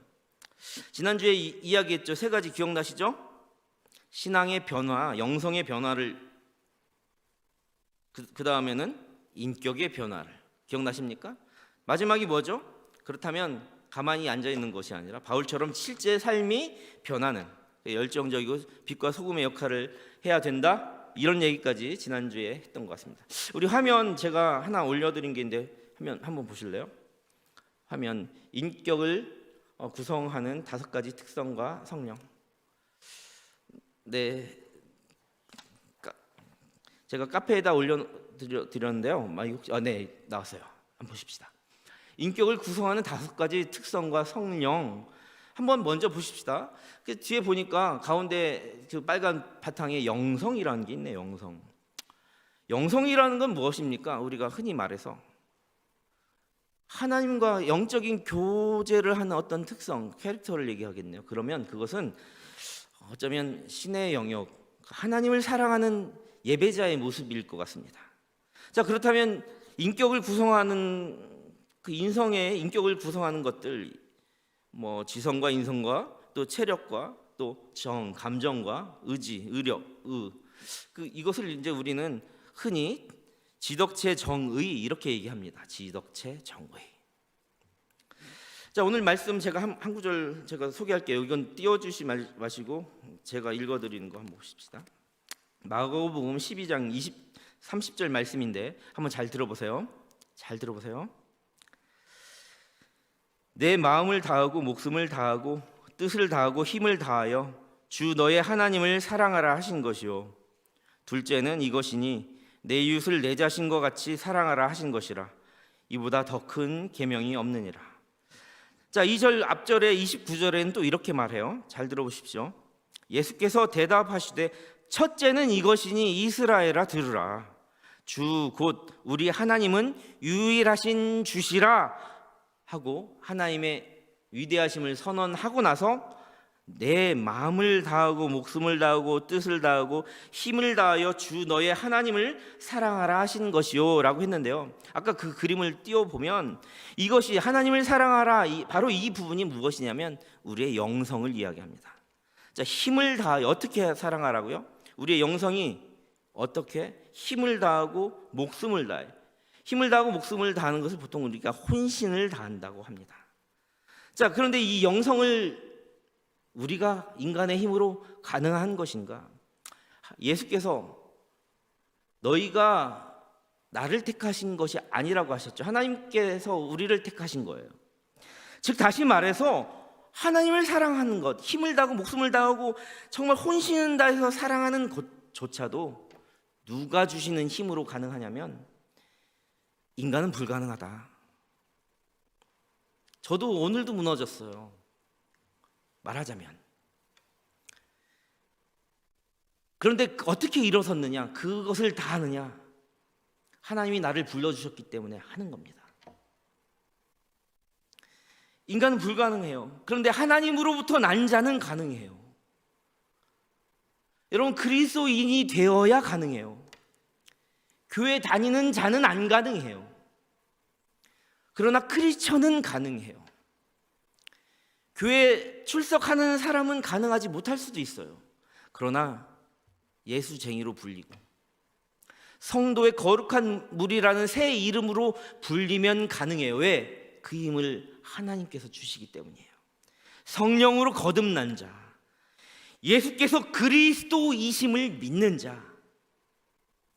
지난주에 이야기했죠. 세 가지 기억나시죠? 신앙의 변화, 영성의 변화를, 그 다음에는 인격의 변화를. 기억나십니까? 마지막이 뭐죠? 그렇다면 가만히 앉아있는 것이 아니라 바울처럼 실제 삶이 변하는 열정적이고 빛과 소금의 역할을 해야 된다. 이런 얘기까지 지난주에 했던 것 같습니다. 우리 화면 제가 하나 올려드린 게 있는데 화면 한번 보실래요? 화면 인격을 구성하는 5가지 특성과 성령. 네, 제가 카페에다 올려드렸는데요. 네, 나왔어요. 한번 보십시다. 인격을 구성하는 5가지 특성과 성령 한번 먼저 보십시다. 그 뒤에 보니까 가운데 그 빨간 바탕에 영성이라는 게 있네요. 영성. 영성이라는 건 무엇입니까? 우리가 흔히 말해서 하나님과 영적인 교제를 하는 어떤 특성, 캐릭터를 얘기하겠네요. 그러면 그것은 어쩌면 신의 영역, 하나님을 사랑하는 예배자의 모습일 것 같습니다. 자, 그렇다면 인격을 구성하는 그 인성의 인격을 구성하는 것들, 뭐 지성과 인성과 또 체력과 또 정, 감정과 의지, 의력, 이것을 이제 우리는 흔히 지덕체 정의 이렇게 얘기합니다. 지덕체 정의. 자, 오늘 말씀 제가 한 구절 제가 소개할게요. 이건 띄워주시 마시고 제가 읽어드리는 거 한번 보십시다. 마가복음 12장 30절 말씀인데 한번 잘 들어보세요. 잘 들어보세요. 내 마음을 다하고 목숨을 다하고 뜻을 다하고 힘을 다하여 주 너의 하나님을 사랑하라 하신 것이요. 둘째는 이것이니 내 이웃을 내 자신과 같이 사랑하라 하신 것이라. 이보다 더 큰 계명이 없느니라. 자, 2절 앞절에 29절에는 또 이렇게 말해요. 잘 들어보십시오. 예수께서 대답하시되 첫째는 이것이니 이스라엘아 들으라. 주 곧 우리 하나님은 유일하신 주시라 하고 하나님의 위대하심을 선언하고 나서 내 마음을 다하고 목숨을 다하고 뜻을 다하고 힘을 다하여 주 너의 하나님을 사랑하라 하신 것이요 라고 했는데요. 아까 그 그림을 띄워보면 이것이 하나님을 사랑하라, 바로 이 부분이 무엇이냐면 우리의 영성을 이야기합니다. 자, 힘을 다하여 어떻게 사랑하라고요? 우리의 영성이 어떻게 힘을 다하고 목숨을 다해, 힘을 다하고 목숨을 다하는 것을 보통 우리가 혼신을 다한다고 합니다. 자, 그런데 이 영성을 우리가 인간의 힘으로 가능한 것인가? 예수께서 너희가 나를 택하신 것이 아니라고 하셨죠. 하나님께서 우리를 택하신 거예요. 즉 다시 말해서 하나님을 사랑하는 것, 힘을 다하고 목숨을 다하고 정말 혼신을 다해서 사랑하는 것조차도 누가 주시는 힘으로 가능하냐면 인간은 불가능하다. 저도 오늘도 무너졌어요. 말하자면. 그런데 어떻게 일어섰느냐? 그것을 다 하느냐? 하나님이 나를 불러주셨기 때문에 하는 겁니다. 인간은 불가능해요. 그런데 하나님으로부터 난 자는 가능해요. 여러분, 그리스도인이 되어야 가능해요. 교회 다니는 자는 안 가능해요. 그러나 크리스천은 가능해요. 교회 출석하는 사람은 가능하지 못할 수도 있어요. 그러나 예수쟁이로 불리고 성도의 거룩한 물이라는 새 이름으로 불리면 가능해요. 왜? 그 힘을 하나님께서 주시기 때문이에요. 성령으로 거듭난 자, 예수께서 그리스도이심을 믿는 자,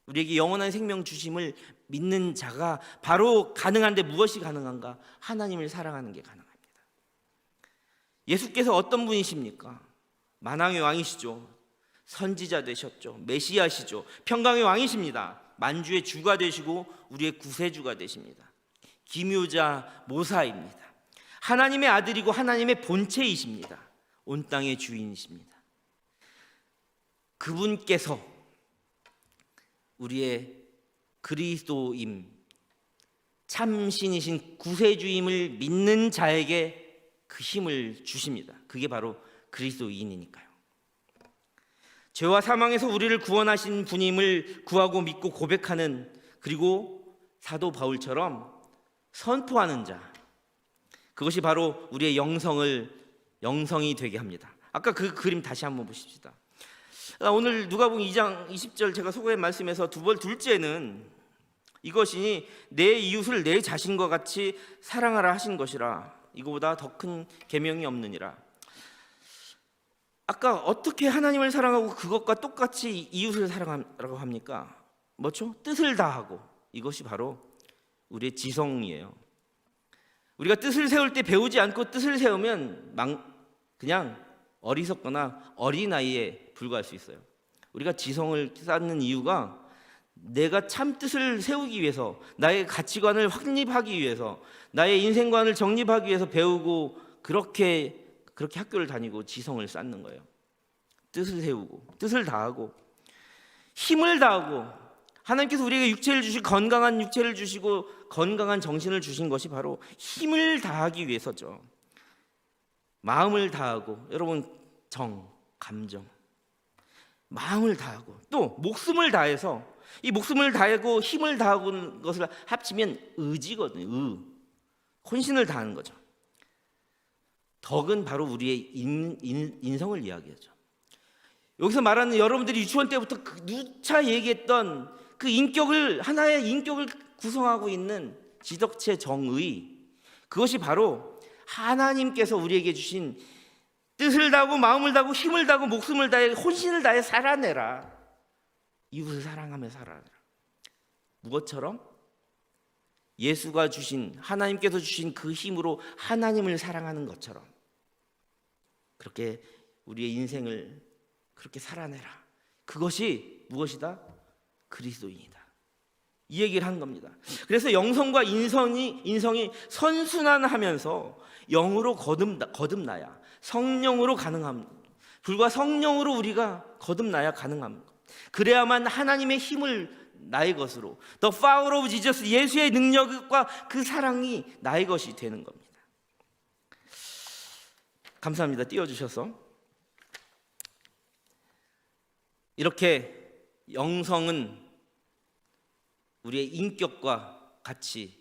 우리에게 영원한 생명 주심을 믿는 자가 바로 가능한데 무엇이 가능한가? 하나님을 사랑하는 게 가능합니다. 예수께서 어떤 분이십니까? 만왕의 왕이시죠. 선지자 되셨죠. 메시아시죠. 평강의 왕이십니다. 만주의 주가 되시고 우리의 구세주가 되십니다. 기묘자 모사입니다. 하나님의 아들이고 하나님의 본체이십니다. 온 땅의 주인이십니다. 그분께서 우리의 그리스도임, 참신이신 구세주임을 믿는 자에게 그 힘을 주십니다. 그게 바로 그리스도인이니까요. 죄와 사망에서 우리를 구원하신 분임을 구하고 믿고 고백하는, 그리고 사도 바울처럼 선포하는 자, 그것이 바로 우리의 영성이 되게 합니다. 아까 그 그림 다시 한번 보십시다. 오늘 누가복음 2장 20절 제가 소개한 말씀에서 둘째는 이것이니 내 이웃을 내 자신과 같이 사랑하라 하신 것이라. 이거보다 더 큰 계명이 없느니라. 아까 어떻게 하나님을 사랑하고 그것과 똑같이 이웃을 사랑하라고 합니까? 뭐죠? 뜻을 다하고. 이것이 바로 우리의 지성이에요. 우리가 뜻을 세울 때 배우지 않고 뜻을 세우면 그냥 어리석거나 어린아이에 불과할 수 있어요. 우리가 지성을 쌓는 이유가 내가 참 뜻을 세우기 위해서, 나의 가치관을 확립하기 위해서, 나의 인생관을 정립하기 위해서 배우고 그렇게 학교를 다니고 지성을 쌓는 거예요. 뜻을 세우고 뜻을 다하고 힘을 다하고, 하나님께서 우리에게 육체를 주시고 건강한 육체를 주시고 건강한 정신을 주신 것이 바로 힘을 다하기 위해서죠. 마음을 다하고, 여러분 감정, 마음을 다하고 또 목숨을 다해서, 이 목숨을 다하고 힘을 다하고 것을 합치면 의지거든요. 혼신을 다하는 거죠. 덕은 바로 우리의 인성을 이야기하죠. 여기서 말하는 여러분들이 유치원 때부터 누차 얘기했던 그 인격을, 하나의 인격을 구성하고 있는 지덕체 정의, 그것이 바로 하나님께서 우리에게 주신 뜻을 다하고 마음을 다하고 힘을 다하고 목숨을 다해 혼신을 다해 살아내라. 이웃을 사랑하며 살아내라. 무엇처럼? 예수가 주신, 하나님께서 주신 그 힘으로 하나님을 사랑하는 것처럼 그렇게 우리의 인생을 그렇게 살아내라. 그것이 무엇이다? 그리스도인이다. 이 얘기를 한 겁니다. 그래서 영성과 인성이 선순환하면서 영으로 거듭나야, 성령으로 가능합니다. 불과 성령으로 우리가 거듭나야 가능합니다. 그래야만 하나님의 힘을 나의 것으로, The power of Jesus, 예수의 능력과 그 사랑이 나의 것이 되는 겁니다. 감사합니다. 띄워주셔서. 이렇게 영성은 우리의 인격과 같이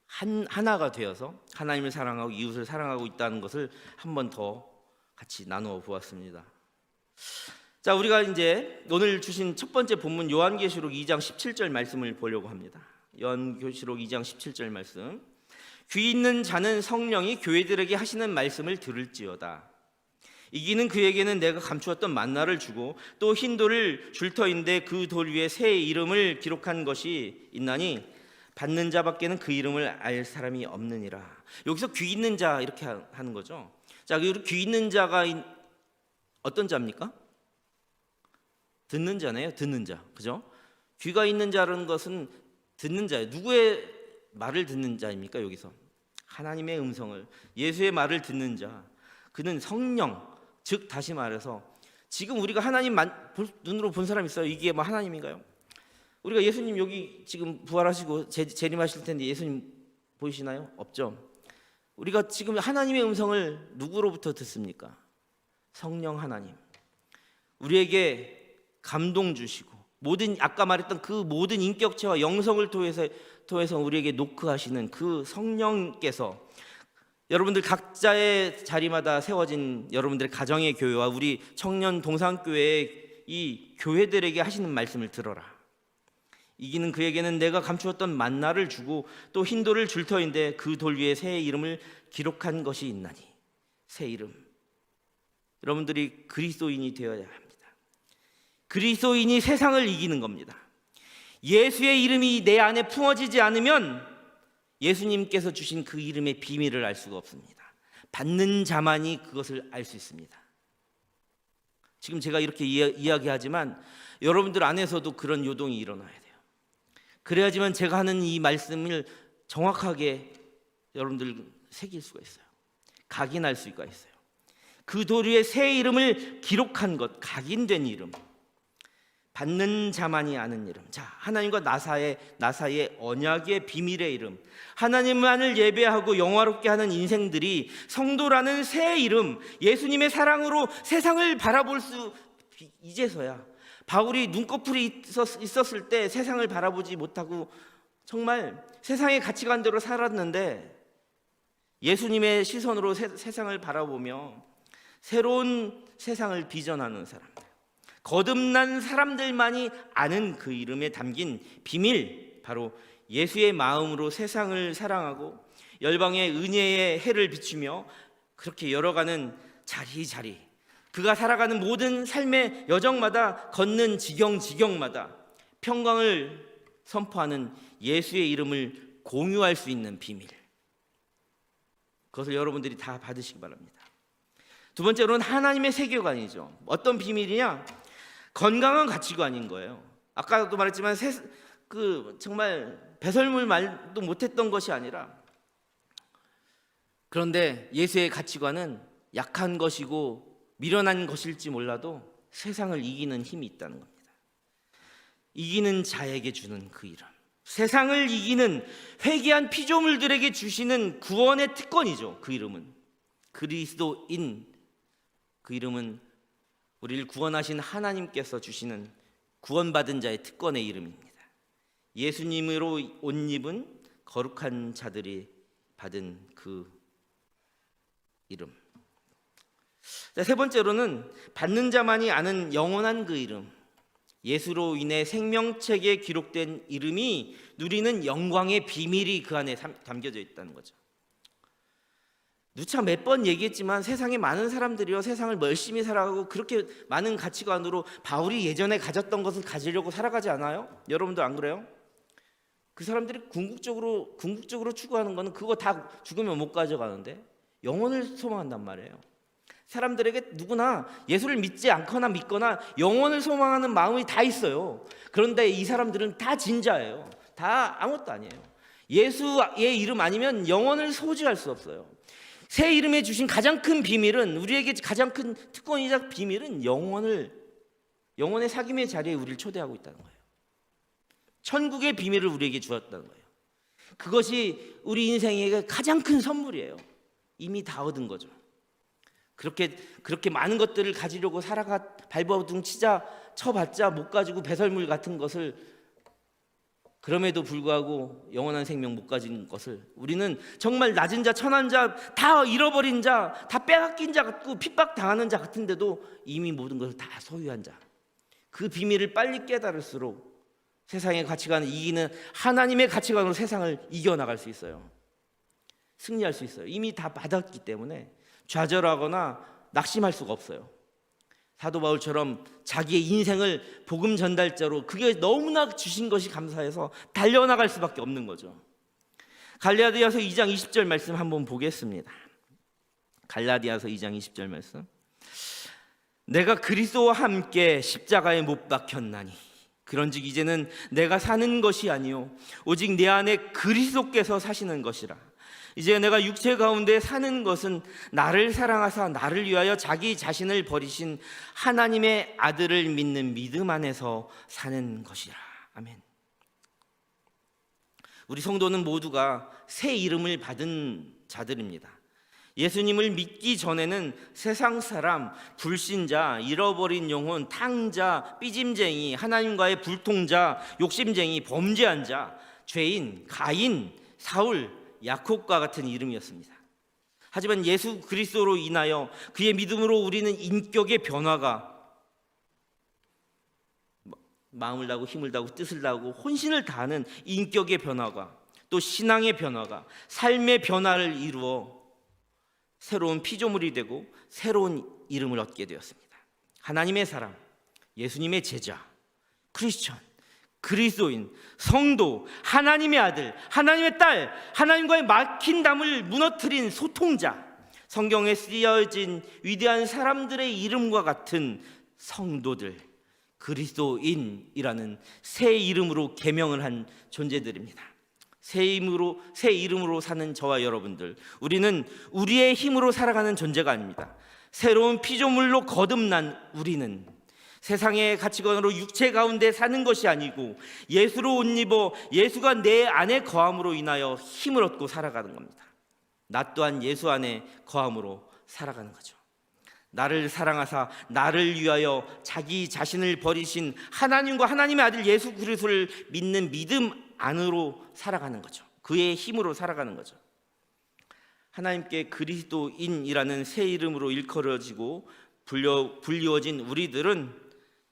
하나가 되어서 하나님을 사랑하고 이웃을 사랑하고 있다는 것을 한 번 더 같이 나누어 보았습니다. 자, 우리가 이제 오늘 주신 첫 번째 본문 요한계시록 2장 17절 말씀을 보려고 합니다. 요한계시록 2장 17절 말씀. 귀 있는 자는 성령이 교회들에게 하시는 말씀을 들을지어다. 이기는 그에게는 내가 감추었던 만나를 주고 또 흰 돌을 줄 터인데 그 돌 위에 새 이름을 기록한 것이 있나니 받는 자밖에는 그 이름을 알 사람이 없느니라. 여기서 귀 있는 자 이렇게 하는 거죠. 자, 귀 있는 자가 어떤 자입니까? 듣는 자네요. 듣는 자. 그죠? 귀가 있는 자라는 것은 듣는 자예요. 누구의 말을 듣는 자입니까? 여기서 하나님의 음성을, 예수의 말을 듣는 자. 그는 성령, 즉 다시 말해서 지금 우리가 하나님 눈으로 본 사람 있어요? 이게 뭐 하나님인가요? 우리가 예수님 여기 지금 부활하시고 재림하실 텐데 예수님 보이시나요? 없죠. 우리가 지금 하나님의 음성을 누구로부터 듣습니까? 성령 하나님. 우리에게 감동 주시고 아까 말했던 그 모든 인격체와 영성을 통해서 우리에게 노크하시는 그 성령께서 여러분들 각자의 자리마다 세워진 여러분들의 가정의 교회와 우리 청년 동산교회의 이 교회들에게 하시는 말씀을 들어라. 이기는 그에게는 내가 감추었던 만나를 주고 또 흰 돌을 줄 터인데 그 돌 위에 새 이름을 기록한 것이 있나니. 새 이름. 여러분들이 그리스도인이 되어야 합니다. 그리스도인이 세상을 이기는 겁니다. 예수의 이름이 내 안에 품어지지 않으면 예수님께서 주신 그 이름의 비밀을 알 수가 없습니다. 받는 자만이 그것을 알 수 있습니다. 지금 제가 이렇게 이야기하지만 여러분들 안에서도 그런 요동이 일어나야 돼요. 그래야지만 제가 하는 이 말씀을 정확하게 여러분들 새길 수가 있어요. 각인할 수가 있어요. 그 돌 위에 새 이름을 기록한 것, 각인된 이름, 받는 자만이 아는 이름. 자, 하나님과 나 사이의 언약의 비밀의 이름, 하나님만을 예배하고 영화롭게 하는 인생들이 성도라는 새 이름, 예수님의 사랑으로 세상을 바라볼 수, 이제서야. 바울이 눈꺼풀이 있었을 때 세상을 바라보지 못하고 정말 세상의 가치관대로 살았는데 예수님의 시선으로 세상을 바라보며 새로운 세상을 비전하는 사람들, 거듭난 사람들만이 아는 그 이름에 담긴 비밀, 바로 예수의 마음으로 세상을 사랑하고 열방의 은혜의 해를 비추며 그렇게 열어가는 자리자리, 그가 살아가는 모든 삶의 여정마다, 걷는 지경마다 평강을 선포하는 예수의 이름을 공유할 수 있는 비밀, 그것을 여러분들이 다 받으시기 바랍니다. 두 번째로는 하나님의 세계관이죠. 어떤 비밀이냐? 건강한 가치관인 거예요. 아까도 말했지만 정말 배설물 말도 못했던 것이 아니라, 그런데 예수의 가치관은 약한 것이고 미련한 것일지 몰라도 세상을 이기는 힘이 있다는 겁니다. 이기는 자에게 주는 그 이름, 세상을 이기는 회개한 피조물들에게 주시는 구원의 특권이죠. 그 이름은 그리스도인. 그 이름은 우리를 구원하신 하나님께서 주시는 구원받은 자의 특권의 이름입니다. 예수님으로 옷 입은 거룩한 자들이 받은 그 이름. 자, 세 번째로는 받는 자만이 아는 영원한 그 이름, 예수로 인해 생명책에 기록된 이름이 누리는 영광의 비밀이 그 안에 담겨져 있다는 거죠. 누차 몇 번 얘기했지만 세상에 많은 사람들이요, 세상을 열심히 살아가고 그렇게 많은 가치관으로 바울이 예전에 가졌던 것을 가지려고 살아가지 않아요? 여러분도 안 그래요? 그 사람들이 궁극적으로 추구하는 거는 그거 다 죽으면 못 가져가는데 영혼을 소망한단 말이에요. 사람들에게 누구나 예수를 믿지 않거나 믿거나 영혼을 소망하는 마음이 다 있어요. 그런데 이 사람들은 다 진자예요. 다 아무것도 아니에요. 예수의 이름 아니면 영혼을 소지할 수 없어요. 새 이름에 주신 가장 큰 비밀은, 우리에게 가장 큰 특권이자 비밀은 영혼의 사귐의 자리에 우리를 초대하고 있다는 거예요. 천국의 비밀을 우리에게 주었다는 거예요. 그것이 우리 인생에게 가장 큰 선물이에요. 이미 다 얻은 거죠. 그렇게 많은 것들을 가지려고 발버둥 쳐봤자 못 가지고 배설물 같은 것을, 그럼에도 불구하고 영원한 생명 못 가진 것을 우리는 정말 낮은 자, 천한 자, 다 잃어버린 자, 다 빼앗긴 자 같고 핍박당하는 자 같은데도 이미 모든 것을 다 소유한 자, 그 비밀을 빨리 깨달을수록 세상의 가치관을 이기는 하나님의 가치관으로 세상을 이겨나갈 수 있어요. 승리할 수 있어요. 이미 다 받았기 때문에 좌절하거나 낙심할 수가 없어요. 사도 바울처럼 자기의 인생을 복음 전달자로, 그게 너무나 주신 것이 감사해서 달려나갈 수밖에 없는 거죠. 갈라디아서 2장 20절 말씀 한번 보겠습니다. 갈라디아서 2장 20절 말씀. 내가 그리스도와 함께 십자가에 못 박혔나니 그런즉 이제는 내가 사는 것이 아니요 오직 내 안에 그리스도께서 사시는 것이라. 이제 내가 육체 가운데 사는 것은 나를 사랑하사 나를 위하여 자기 자신을 버리신 하나님의 아들을 믿는 믿음 안에서 사는 것이라. 아멘. 우리 성도는 모두가 새 이름을 받은 자들입니다. 예수님을 믿기 전에는 세상 사람, 불신자, 잃어버린 영혼, 탕자, 삐짐쟁이, 하나님과의 불통자, 욕심쟁이, 범죄한 자, 죄인, 가인, 사울, 야콥과 같은 이름이었습니다. 하지만 예수 그리스도로 인하여 그의 믿음으로 우리는 인격의 변화가, 마음을 다하고 힘을 다하고 뜻을 다하고 혼신을 다하는 인격의 변화가, 또 신앙의 변화가, 삶의 변화를 이루어 새로운 피조물이 되고 새로운 이름을 얻게 되었습니다. 하나님의 사람, 예수님의 제자, 크리스천, 그리스도인, 성도, 하나님의 아들, 하나님의 딸, 하나님과의 막힌 담을 무너뜨린 소통자, 성경에 쓰여진 위대한 사람들의 이름과 같은 성도들, 그리스도인이라는 새 이름으로 계명을 한 존재들입니다. 새 이름으로 사는 저와 여러분들, 우리는 우리의 힘으로 살아가는 존재가 아닙니다. 새로운 피조물로 거듭난 우리는 세상의 가치관으로 육체 가운데 사는 것이 아니고 예수로 옷 입어 예수가 내 안에 거함으로 인하여 힘을 얻고 살아가는 겁니다. 나 또한 예수 안에 거함으로 살아가는 거죠. 나를 사랑하사 나를 위하여 자기 자신을 버리신 하나님과 하나님의 아들 예수 그리스도를 믿는 믿음 안으로 살아가는 거죠. 그의 힘으로 살아가는 거죠. 하나님께 그리스도인이라는 새 이름으로 일컬어지고 불리워진 우리들은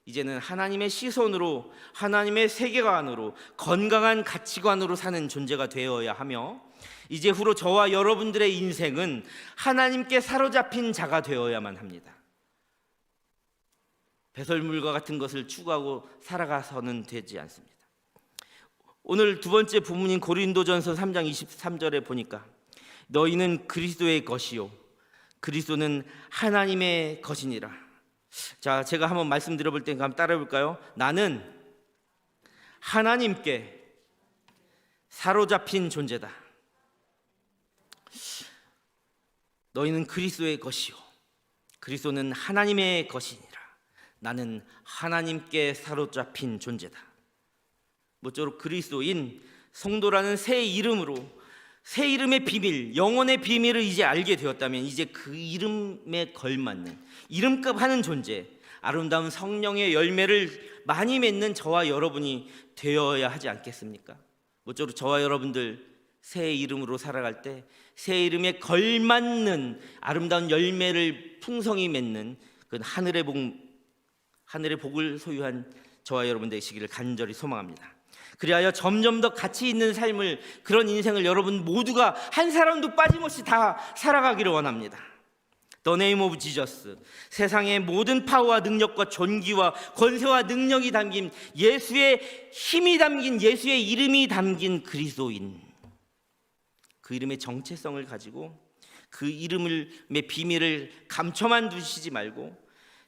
이제는 하나님의 시선으로, 하나님의 세계관으로, 건강한 가치관으로 사는 존재가 되어야 하며, 이제후로 저와 여러분들의 인생은 하나님께 사로잡힌 자가 되어야만 합니다. 배설물과 같은 것을 추구하고 살아가서는 되지 않습니다. 오늘 두 번째 본문인 고린도전서 3장 23절에 보니까 너희는 그리스도의 것이요 그리스도는 하나님의 것이니라. 자, 제가 한번 말씀드려 볼 테니까 한번 따라해 볼까요? 나는 하나님께 사로잡힌 존재다. 너희는 그리스도의 것이요 그리스도는 하나님의 것이니라. 나는 하나님께 사로잡힌 존재다. 모쪼록 그리스도인, 성도라는 새 이름으로, 새 이름의 비밀, 영혼의 비밀을 이제 알게 되었다면 이제 그 이름에 걸맞는 이름값 하는 존재, 아름다운 성령의 열매를 많이 맺는 저와 여러분이 되어야 하지 않겠습니까? 모쪼록 저와 여러분들 새 이름으로 살아갈 때 새 이름에 걸맞는 아름다운 열매를 풍성히 맺는 그 하늘의 복을 소유한 저와 여러분 되시기를 간절히 소망합니다. 그리하여 점점 더 가치 있는 삶을, 그런 인생을 여러분 모두가 한 사람도 빠짐없이 다 살아가기를 원합니다. The name of Jesus. 세상의 모든 파워와 능력과 존귀와 권세와 능력이 담긴, 예수의 힘이 담긴, 예수의 이름이 담긴 그리스도인, 그 이름의 정체성을 가지고 그 이름의 비밀을 감춰만 두시지 말고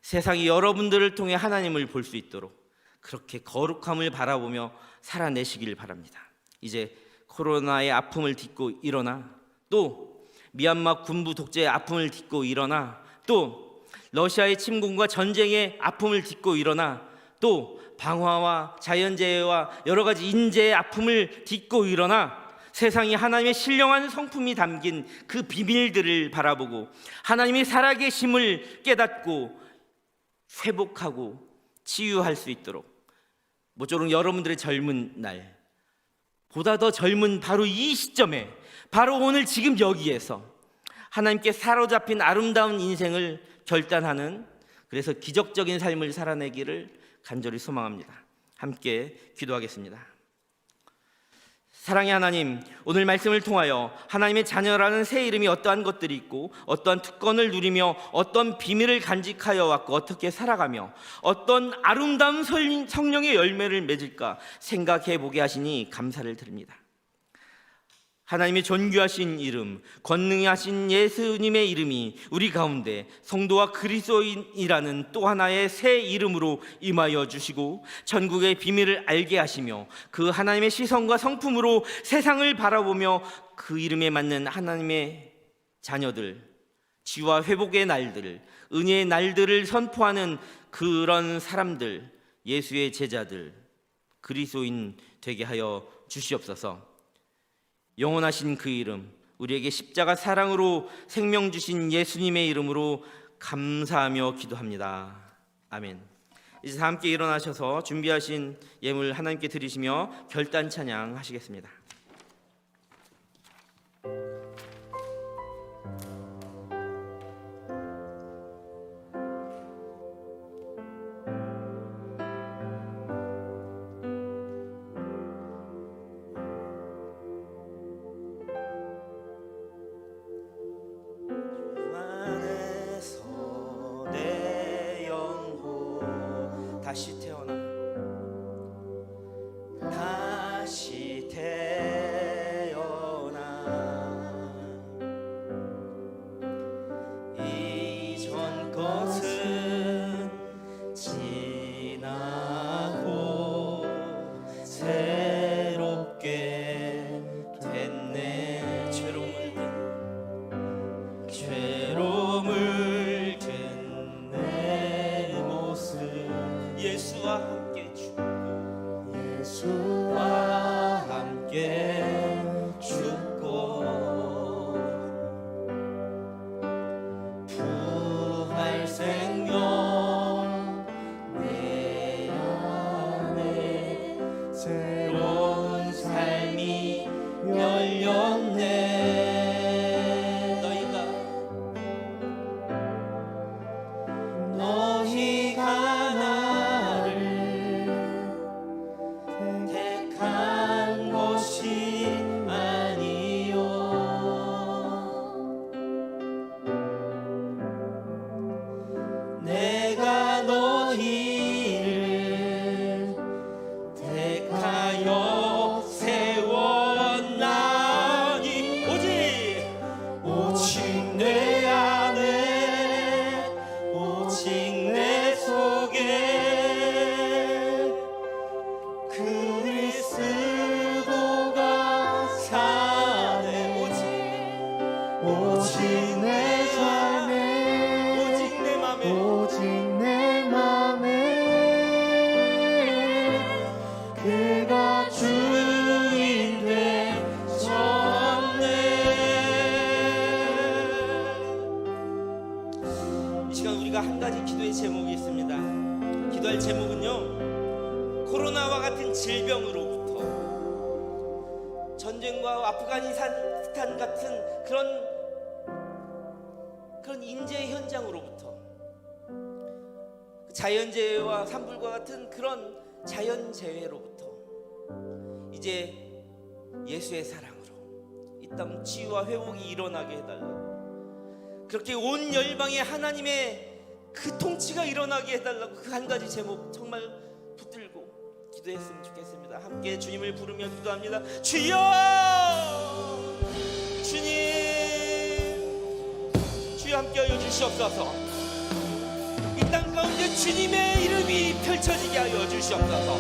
세상이 여러분들을 통해 하나님을 볼 수 있도록 그렇게 거룩함을 바라보며 살아내시길 바랍니다. 이제 코로나의 아픔을 딛고 일어나, 또 미얀마 군부 독재의 아픔을 딛고 일어나, 또 러시아의 침공과 전쟁의 아픔을 딛고 일어나, 또 방화와 자연재해와 여러 가지 인재의 아픔을 딛고 일어나 세상이 하나님의 신령한 성품이 담긴 그 비밀들을 바라보고 하나님의 살아계심을 깨닫고 회복하고 치유할 수 있도록, 모쪼록 여러분들의 젊은 날, 보다 더 젊은 바로 이 시점에, 바로 오늘 지금 여기에서 하나님께 사로잡힌 아름다운 인생을 결단하는, 그래서 기적적인 삶을 살아내기를 간절히 소망합니다. 함께 기도하겠습니다. 사랑의 하나님, 오늘 말씀을 통하여 하나님의 자녀라는 새 이름이 어떠한 것들이 있고 어떠한 특권을 누리며 어떤 비밀을 간직하여 왔고 어떻게 살아가며 어떤 아름다운 성령의 열매를 맺을까 생각해 보게 하시니 감사를 드립니다. 하나님의 존귀하신 이름, 권능하신 예수님의 이름이 우리 가운데 성도와 그리스도인이라는 또 하나의 새 이름으로 임하여 주시고 전국의 비밀을 알게 하시며 그 하나님의 시선과 성품으로 세상을 바라보며 그 이름에 맞는 하나님의 자녀들, 지와 회복의 날들, 은혜의 날들을 선포하는 그런 사람들, 예수의 제자들, 그리스도인 되게 하여 주시옵소서. 영원하신 그 이름, 우리에게 십자가 사랑으로 생명 주신 예수님의 이름으로 감사하며 기도합니다. 아멘. 이제 다 함께 일어나셔서 준비하신 예물 하나님께 드리시며 결단 찬양 하시겠습니다. 다시 태어나 이전 것은 지나고 새롭게 됐네. 죄로움을 든 내 모습, 예수와 함께 죽고 예수와 함께 죽고 부활 생명 내 안에 새로운 삶이 열렸네. 너희가 나를 택한 것이 아니요 내가 너희를 택하여 세웠나니 오직 내 안에 오직 내 속에 그리스도가 사네. 오직 내 삶에 오직 내 맘에 오직 내 맘에 그가 주인 되셨네. 이 시간 우리가 한 가지 기도의 제목이 있습니다. 기도할 제목은요, 코로나와 같은 질병으로부터 전쟁과 아프가니스탄 같은 그런 인재 현장으로부터 자연재해와 산불과 같은 그런 자연재해로부터 이제 예수의 사랑으로 이 땅 치유와 회복이 일어나게 해달라고, 그렇게 온 열방에 하나님의 그 통치가 일어나게 해달라고 그 한 가지 제목 정말 붙들고 기도했으면 좋겠습니다. 함께 주님을 부르며 기도합니다. 주여, 주님, 주여 함께하여 주시옵소서. 이 땅 가운데 주님의 이름이 펼쳐지게 하여 주시옵소서.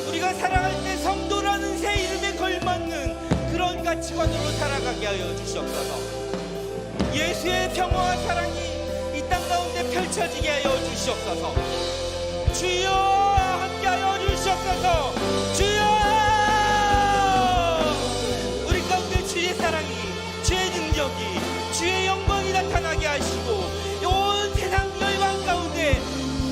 우리가 살아갈 때 성도라는 새 이름에 걸맞는 그런 가치관으로 살아가게 하여 주시옵소서. 예수의 평화와 사랑이 이 땅 가운데 펼쳐지게 하여 주시옵소서. 주여 함께하여 주시옵소서. 주여, 우리 가운데 주의 사랑이, 주의 능력이, 주의 영광이 나타나게 하시고 온 세상 열방 가운데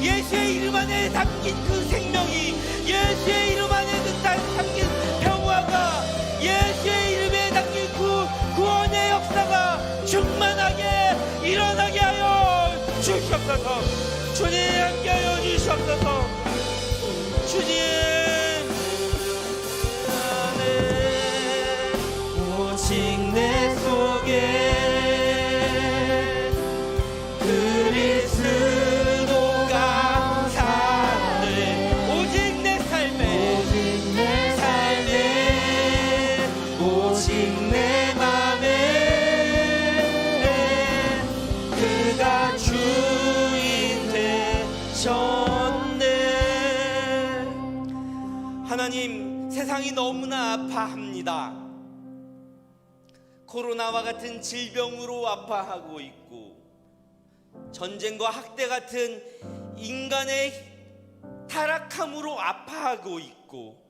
예수의 이름 안에 담긴 그 생명이, 예수의 이름 안에 담긴 평화가, 예수의 이름에 담긴 그 구원의 역사가 충만하게 일어나게 하여 주시옵소서. 주님 함께하여 주시옵소서. 주님 안에 오직 내 속에 그리스도가 사네. 오직 내 삶에 오직 내 맘에 그가 주인 되셨네. 하나님, 세상이 너무나 아파합니다. 코로나와 같은 질병으로 아파하고 있고, 전쟁과 학대 같은 인간의 타락함으로 아파하고 있고,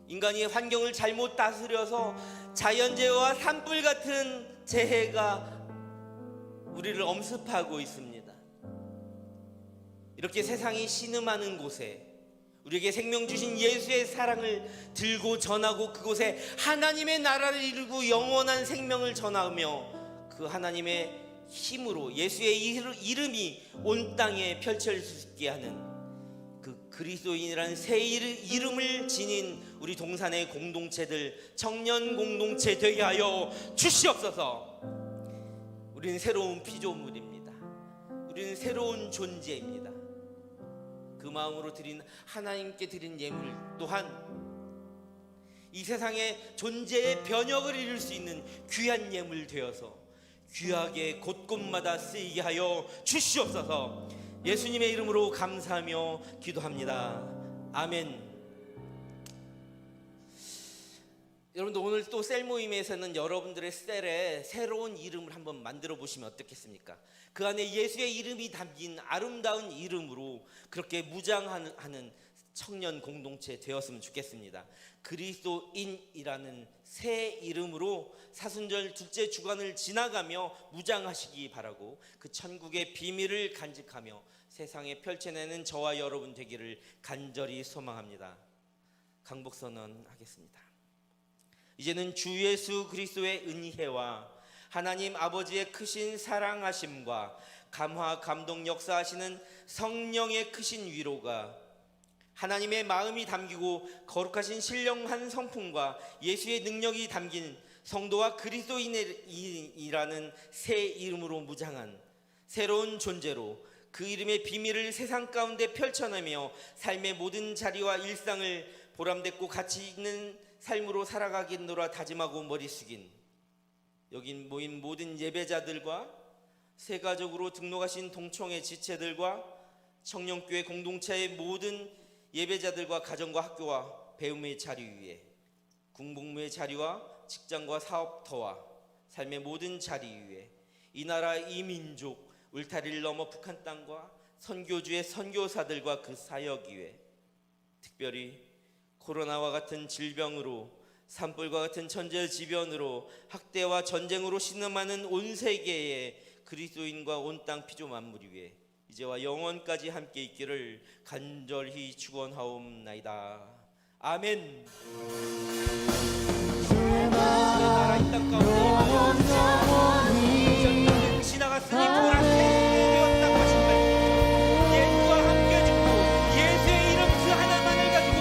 인간이 환경을 잘못 다스려서 자연재해와 산불 같은 재해가 우리를 엄습하고 있습니다. 이렇게 세상이 신음하는 곳에 우리에게 생명 주신 예수의 사랑을 들고 전하고 그곳에 하나님의 나라를 이루고 영원한 생명을 전하며 그 하나님의 힘으로 예수의 이름이 온 땅에 펼쳐질 수 있게 하는 그 그리스도인이라는 새 이름을 지닌 우리 동산의 공동체들, 청년 공동체 되게 하여 주시옵소서. 우리는 새로운 피조물입니다. 우리는 새로운 존재입니다. 그 마음으로 드린 하나님께 드린 예물 또한 이 세상의 존재의 변혁을 이룰 수 있는 귀한 예물 되어서 귀하게 곳곳마다 쓰이게 하여 주시옵소서. 예수님의 이름으로 감사하며 기도합니다. 아멘. 여러분들, 오늘 또 셀 모임에서는 여러분들의 셀에 새로운 이름을 한번 만들어 보시면 어떻겠습니까? 그 안에 예수의 이름이 담긴 아름다운 이름으로 그렇게 무장하는 청년 공동체 되었으면 좋겠습니다. 그리스도인이라는 새 이름으로 사순절 둘째 주간을 지나가며 무장하시기 바라고, 그 천국의 비밀을 간직하며 세상에 펼쳐내는 저와 여러분 되기를 간절히 소망합니다. 강복선언 하겠습니다. 이제는 주 예수 그리스도의 은혜와 하나님 아버지의 크신 사랑하심과 감화 감동 역사하시는 성령의 크신 위로가, 하나님의 마음이 담기고 거룩하신 신령한 성품과 예수의 능력이 담긴 성도와 그리스도인이라는 새 이름으로 무장한 새로운 존재로 그 이름의 비밀을 세상 가운데 펼쳐내며 삶의 모든 자리와 일상을 보람됐고 가치 있는 삶으로 살아가겠노라 다짐하고 머리 숙인 여긴 모인 모든 예배자들과 세가족으로 등록하신 동청회 지체들과 청년교회 공동체의 모든 예배자들과 가정과 학교와 배움의 자리 위에 군복무의 자리와 직장과 사업터와 삶의 모든 자리 위에 이 나라 이 민족 울타리를 넘어 북한 땅과 선교주의 선교사들과 그 사역 위에 특별히 코로나와 같은 질병으로 산불과 같은 천재지변으로 학대와 전쟁으로 신음하는 온 세계의 그리스도인과 온 땅 피조 만물 위에 이제와 영원까지 함께 있기를 간절히 축원하옵나이다. 아멘. 주의 나라 이 땅 가운데 임하여 주시옵소서. 지나갔으니 보라 새롭게 되었다고 하신 말씀, 예수와 함께 죽고 예수의 이름 그 하나만을 가지고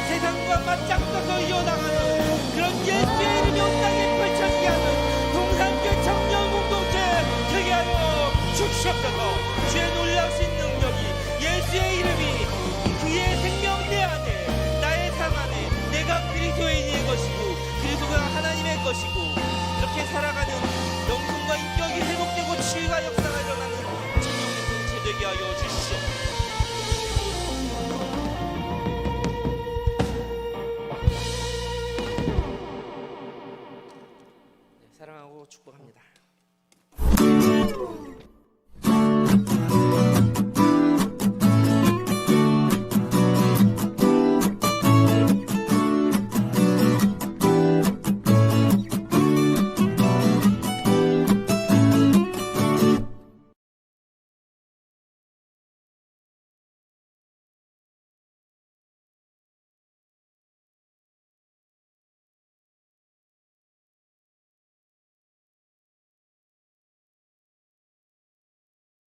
세상과 맞짱떠서 이어나가는 그런 예수의 이름이 온 땅에 펼쳐지게 하는 동산교회 청년 공동체 되게 하여 주시옵소서. 주의 놀라우신 능력이, 예수의 이름이 그의 생명 내 안에, 나의 삶 안에 내가 그리스도인의 것이고 그리스도가 하나님의 것이고 이렇게 살아가는 영성과 인격이 회복되고 치유가 역사가 일어나는 청년 공동체 되게 하여 주시옵소서. 네, 사랑하고 축복합니다.